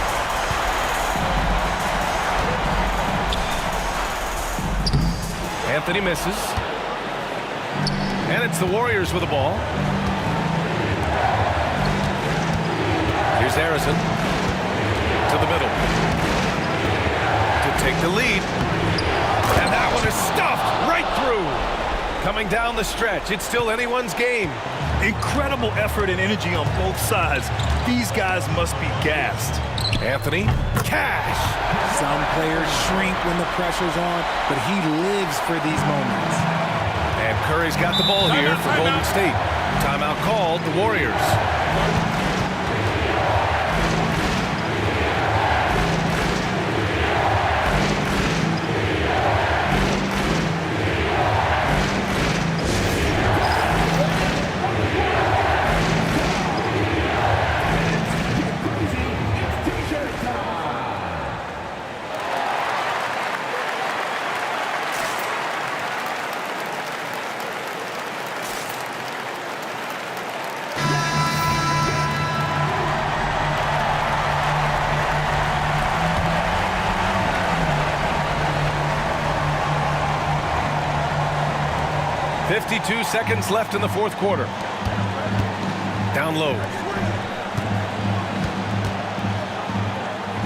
Anthony misses. And it's the Warriors with the ball. Here's Harrison to the middle to take the lead. And that one is stuffed right through. Coming down the stretch, it's still anyone's game. Incredible effort and energy on both sides. These guys must be gassed. Anthony, cash. Some players shrink when the pressure's on, but he lives for these moments. And Curry's got the ball here for Golden State. Timeout called, the Warriors. T-shirt time. 52 seconds left in the fourth quarter. Down low.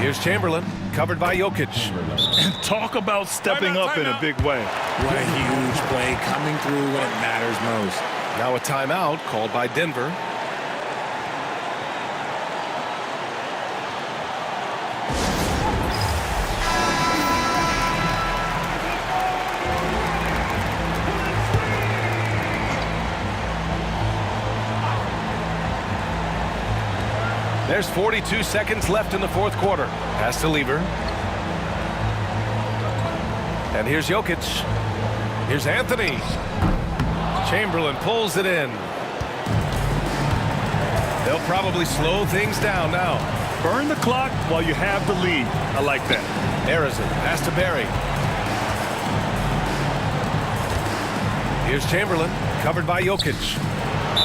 Here's Chamberlain, covered by Jokic. Talk about stepping up in a big way. What a huge play coming through when it matters most. Now a timeout called by Denver. There's 42 seconds left in the fourth quarter. Pass to Lever. And here's Jokic. Here's Anthony. Chamberlain pulls it in. They'll probably slow things down now. Burn the clock while you have the lead. I like that. Harrison, pass to Barry. Here's Chamberlain, covered by Jokic.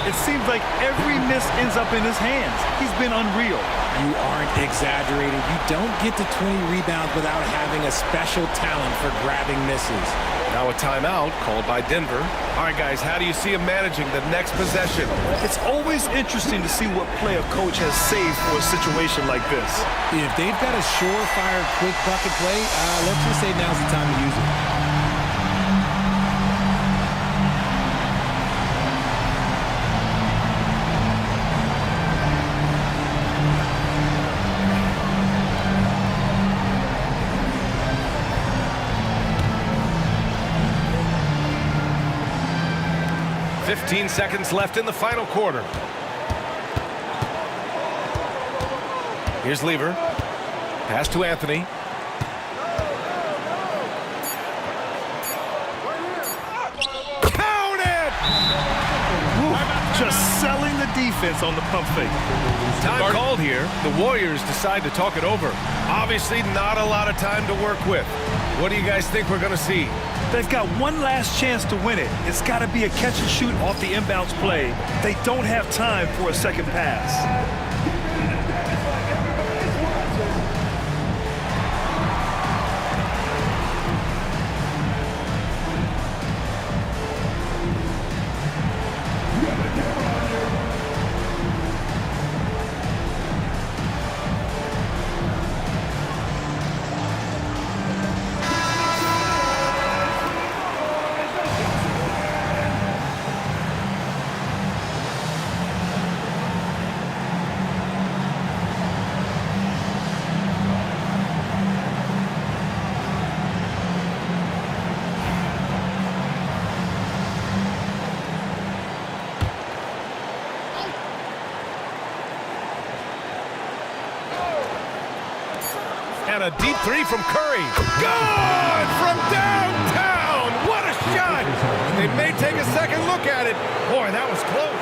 It seems like every miss ends up in his hands. He's been unreal. You aren't exaggerating. You don't get to 20 rebounds without having a special talent for grabbing misses. Now a timeout called by Denver. All right, guys, how do you see him managing the next possession? It's always interesting to see what play a coach has saved for a situation like this. If they've got a surefire, quick bucket play, let's just say now's the time to use it. 15 seconds left in the final quarter. Here's Lever. Pass to Anthony. Count it! Just selling the defense on the pump fake. Time called here. The Warriors decide to talk it over. Obviously not a lot of time to work with. What do you guys think we're going to see? They've got one last chance to win it. It's got to be a catch and shoot off the inbounds play. They don't have time for a second pass. And a deep three from Curry. Good from downtown. What a shot. They may take a second look at it. Boy, that was close.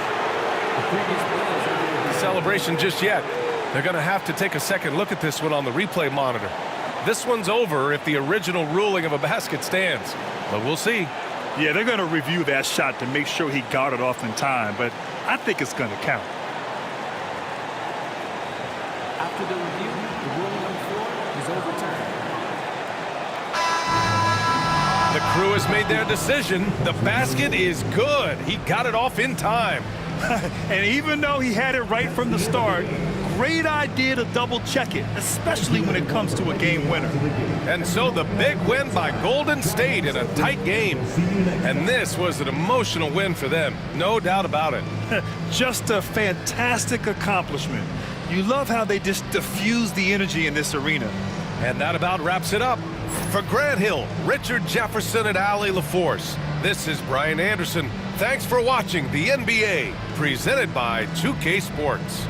Celebration just yet. They're going to have to take a second look at this one on the replay monitor. This one's over if the original ruling of a basket stands. But we'll see. Yeah, they're going to review that shot to make sure he got it off in time, but I think it's going to count. After the review, the ruling on the floor is overturned. The crew has made their decision. The basket is good. He got it off in time. And even though he had it right from the start, great idea to double check it, especially when it comes to a game winner. And so the big win by Golden State in a tight game. And this was an emotional win for them, no doubt about it. Just a fantastic accomplishment. You love how they just diffuse the energy in this arena. And that about wraps it up. For Grant Hill, Richard Jefferson, and Allie LaForce, this is Brian Anderson. Thanks for watching the NBA, presented by 2K Sports.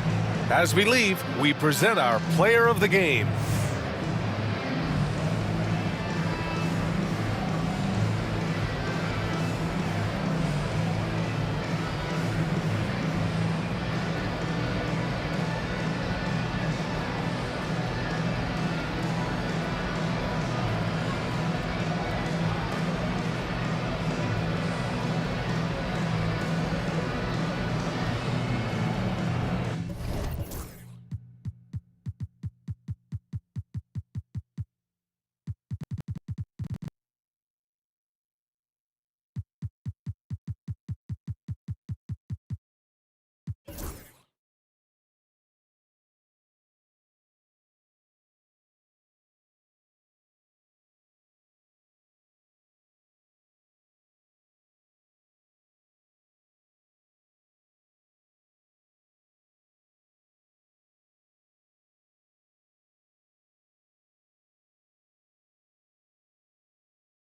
As we leave, we present our player of the game.